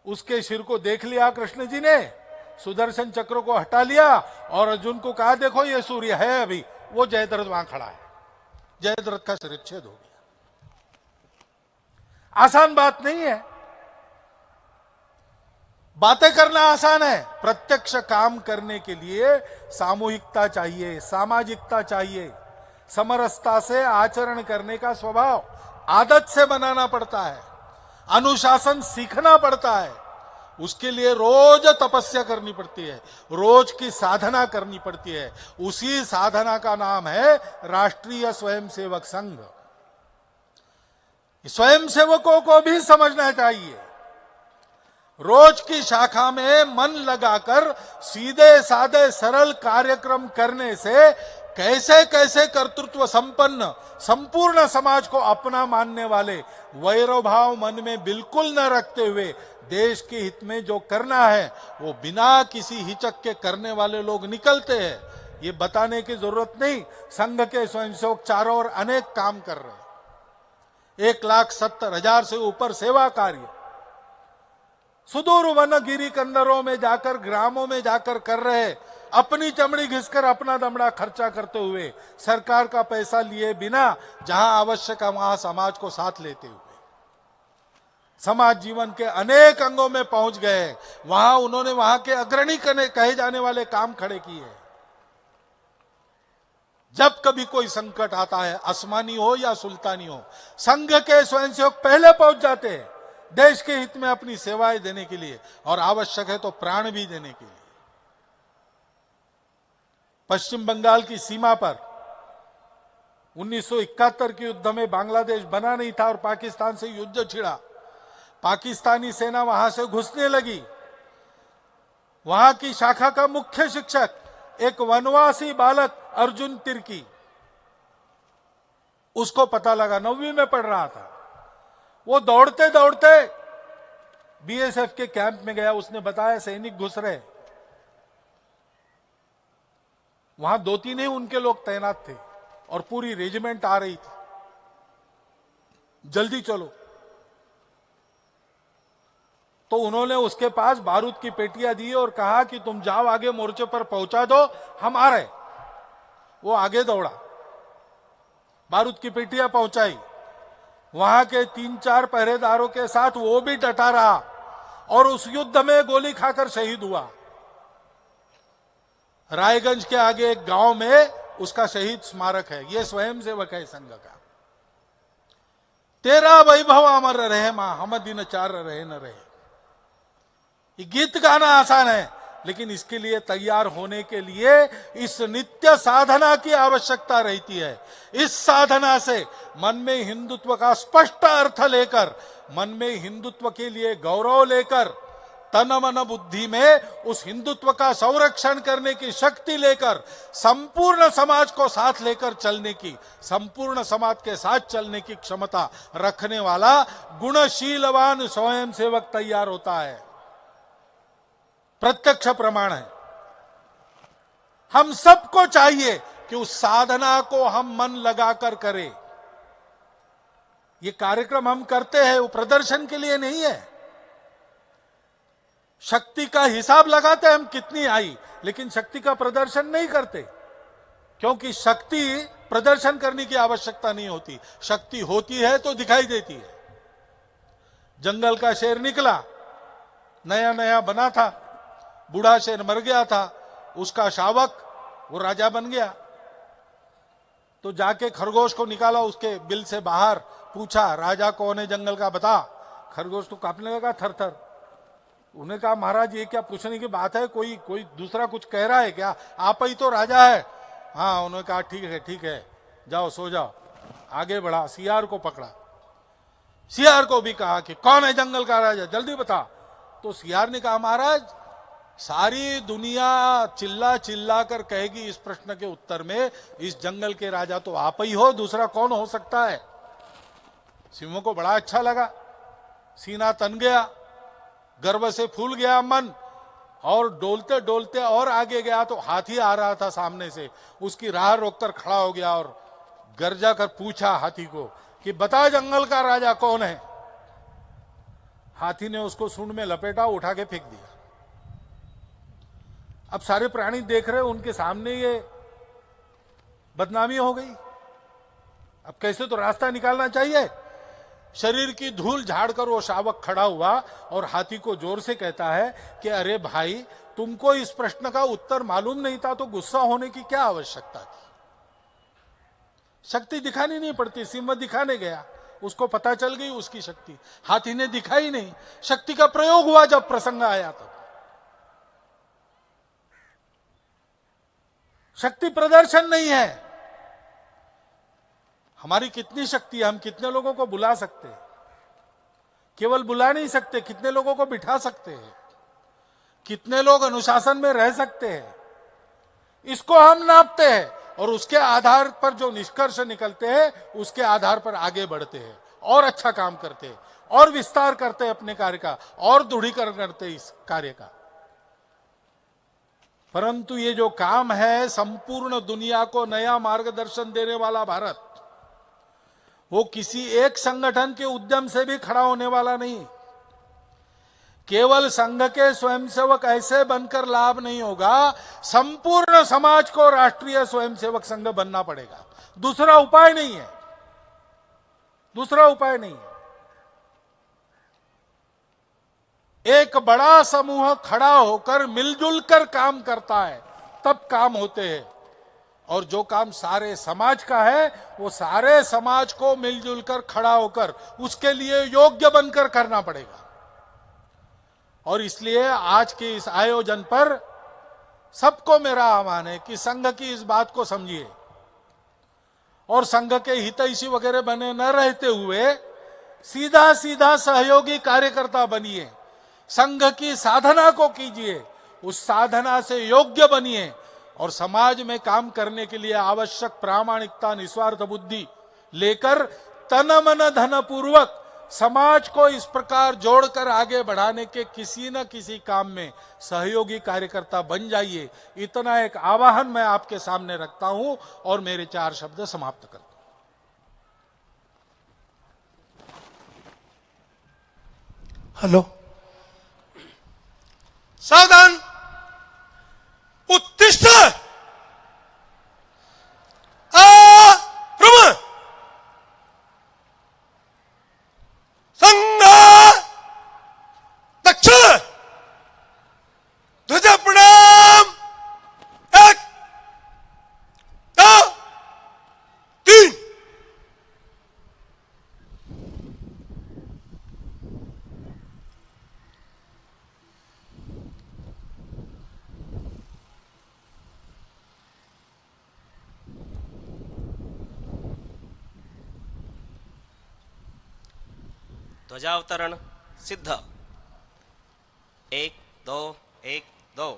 उसके सिर को देख लिया कृष्ण जी ने, सुदर्शन चक्र को हटा लिया और अर्जुन को कहा देखो ये सूर्य है अभी, वो जयद्रथ वहां खड़ा है। जयद्रथ का शिरच्छेद हो गया। आसान बात नहीं है, बातें करना आसान है, प्रत्यक्ष काम करने के लिए सामूहिकता चाहिए, सामाजिकता चाहिए, समरसता से आचरण करने का स्वभाव आदत से बनाना पड़ता है, अनुशासन सीखना पड़ता है। उसके लिए रोज तपस्या करनी पड़ती है, रोज की साधना करनी पड़ती है। उसी साधना का नाम है राष्ट्रीय स्वयंसेवक संघ। स्वयंसेवकों को भी समझना चाहिए, रोज की शाखा में मन लगाकर सीधे साधे सरल कार्यक्रम करने से कैसे कैसे कर्तृत्व संपन्न संपूर्ण समाज को अपना मानने वाले, वैर भाव मन में बिल्कुल न रखते हुए देश के हित में जो करना है वो बिना किसी हिचक के करने वाले लोग निकलते हैं। ये बताने की जरूरत नहीं, संघ के स्वयंसेवक चारों ओर अनेक काम कर रहे हैं। 1,70,000 से ऊपर सेवा कार्य सुदूर वन गिरी कंदरों में जाकर, ग्रामों में जाकर कर रहे, अपनी चमड़ी घिसकर अपना दमड़ा खर्चा करते हुए, सरकार का पैसा लिए बिना, जहां आवश्यक है वहां समाज को साथ लेते हुए समाज जीवन के अनेक अंगों में पहुंच गए। वहां उन्होंने वहां के अग्रणी कहे जाने वाले काम खड़े किए। जब कभी कोई संकट आता है, आसमानी हो या सुल्तानी हो, संघ के स्वयंसेवक पहले पहुंच जाते हैं देश के हित में अपनी सेवाएं देने के लिए, और आवश्यक है तो प्राण भी देने के लिए। पश्चिम बंगाल की सीमा पर 1971 के युद्ध में बांग्लादेश बना नहीं था और पाकिस्तान से युद्ध छिड़ा। पाकिस्तानी सेना वहां से घुसने लगी। वहां की शाखा का मुख्य शिक्षक एक वनवासी बालक अर्जुन तिर्की, उसको पता लगा, 9वीं में पढ़ रहा था। वो दौड़ते दौड़ते बीएसएफ के कैंप में गया। उसने बताया सैनिक घुस रहे। वहां 2-3 ही उनके लोग तैनात थे और पूरी रेजिमेंट आ रही थी। जल्दी चलो। तो उन्होंने उसके पास बारूद की पेटियां दी और कहा कि तुम जाओ आगे मोर्चे पर पहुंचा दो, हम आ रहे। वो आगे दौड़ा, बारूद की पेटियां पहुंचाई। वहां के 3-4 पहरेदारों के साथ वो भी डटा रहा और उस युद्ध में गोली खाकर शहीद हुआ। रायगंज के आगे एक गांव में उसका शहीद स्मारक है। ये स्वयंसेवक है संघ का। तेरा वैभव अमर रहे मां, हम दिन चार रहे न रहे। ये गीत गाना आसान है, लेकिन इसके लिए तैयार होने के लिए इस नित्य साधना की आवश्यकता रहती है। इस साधना से मन में हिंदुत्व का स्पष्ट अर्थ लेकर, मन में हिंदुत्व के लिए गौरव लेकर, तन मन बुद्धि में उस हिंदुत्व का संरक्षण करने की शक्ति लेकर, संपूर्ण समाज को साथ लेकर चलने की, संपूर्ण समाज के साथ चलने की क्षमता रखने वाला गुणशीलवान स्वयंसेवक तैयार होता है। प्रत्यक्ष प्रमाण है। हम सबको चाहिए कि उस साधना को हम मन लगाकर करें। ये कार्यक्रम हम करते हैं वो प्रदर्शन के लिए नहीं है। शक्ति का हिसाब लगाते हैं हम कितनी आई, लेकिन शक्ति का प्रदर्शन नहीं करते, क्योंकि शक्ति प्रदर्शन करने की आवश्यकता नहीं होती। शक्ति होती है तो दिखाई देती है। जंगल का शेर निकला, नया नया बना था, बूढ़ा शेर मर गया था, उसका शावक वो राजा बन गया। तो जाके खरगोश को निकाला उसके बिल से बाहर, पूछा राजा कौन है जंगल का, बता। खरगोश तो कांपने लगा थर थर। उन्हें कहा महाराज ये क्या पूछने की बात है, कोई दूसरा कुछ कह रहा है क्या, आप ही तो राजा है। हाँ, उन्होंने कहा ठीक है जाओ सो जाओ। आगे बढ़ा, सियार को पकड़ा। सियार को भी कहा कि कौन है जंगल का राजा, जल्दी बता। तो सियार ने कहा महाराज सारी दुनिया चिल्ला चिल्ला कर कहेगी इस प्रश्न के उत्तर में, इस जंगल के राजा तो आप ही हो, दूसरा कौन हो सकता है। सिंह को बड़ा अच्छा लगा, सीना तन गया, गर्व से फूल गया मन, और डोलते डोलते और आगे गया तो हाथी आ रहा था सामने से। उसकी राह रोककर खड़ा हो गया और गर्जा कर पूछा हाथी को कि बता जंगल का राजा कौन है। हाथी ने उसको सूंड में लपेटा, उठा के फेंक दिया। अब सारे प्राणी देख रहे, उनके सामने ये बदनामी हो गई। अब कैसे तो रास्ता निकालना चाहिए। शरीर की धूल झाड़कर वो शावक खड़ा हुआ और हाथी को जोर से कहता है कि अरे भाई, तुमको इस प्रश्न का उत्तर मालूम नहीं था तो गुस्सा होने की क्या आवश्यकता थी। शक्ति दिखानी नहीं पड़ती। सिंह दिखाने गया, उसको पता चल गई उसकी शक्ति। हाथी ने दिखाई नहीं, शक्ति का प्रयोग हुआ जब प्रसंग आया तब। शक्ति प्रदर्शन नहीं है। हमारी कितनी शक्ति है, हम कितने लोगों को बुला सकते हैं। केवल बुला नहीं सकते, कितने लोगों को बिठा सकते हैं, कितने लोग अनुशासन में रह सकते हैं, इसको हम नापते हैं। और उसके आधार पर जो निष्कर्ष निकलते हैं, उसके आधार पर आगे बढ़ते हैं और अच्छा काम करते हैं और विस्तार करते हैं अपने कार्य का और दृढ़ीकरण करते हैं इस कार्य का। परंतु ये जो काम है, संपूर्ण दुनिया को नया मार्गदर्शन देने वाला भारत, वो किसी एक संगठन के उद्यम से भी खड़ा होने वाला नहीं। केवल संघ के स्वयंसेवक ऐसे बनकर लाभ नहीं होगा, संपूर्ण समाज को राष्ट्रीय स्वयंसेवक संघ बनना पड़ेगा। दूसरा उपाय नहीं है, दूसरा उपाय नहीं है। एक बड़ा समूह खड़ा होकर मिलजुल कर काम करता है, तब काम होते हैं। और जो काम सारे समाज का है, वो सारे समाज को मिलजुल कर खड़ा होकर उसके लिए योग्य बनकर करना पड़ेगा। और इसलिए आज के इस आयोजन पर सबको मेरा आह्वान है कि संघ की इस बात को समझिए और संघ के हितैषी वगैरह बने न रहते हुए सीधा सीधा सहयोगी कार्यकर्ता बनिए। संघ की साधना को कीजिए, उस साधना से योग्य बनिए और समाज में काम करने के लिए आवश्यक प्रामाणिकता, निस्वार्थ बुद्धि लेकर तन मन धन पूर्वक समाज को इस प्रकार जोड़कर आगे बढ़ाने के किसी न किसी काम में सहयोगी कार्यकर्ता बन जाइए। इतना एक आवाहन मैं आपके सामने रखता हूं और मेरे 4 शब्द समाप्त करता हूं। हेलो, सावधान, उत्तिष्ठ, आरम्भ, संघ दक्ष, ध्वज प्रणाम, ध्वजावतरण सिद्ध। 1 2 1 2।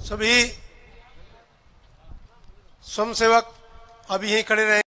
सभी स्वयंसेवक अभी यहीं खड़े रहे।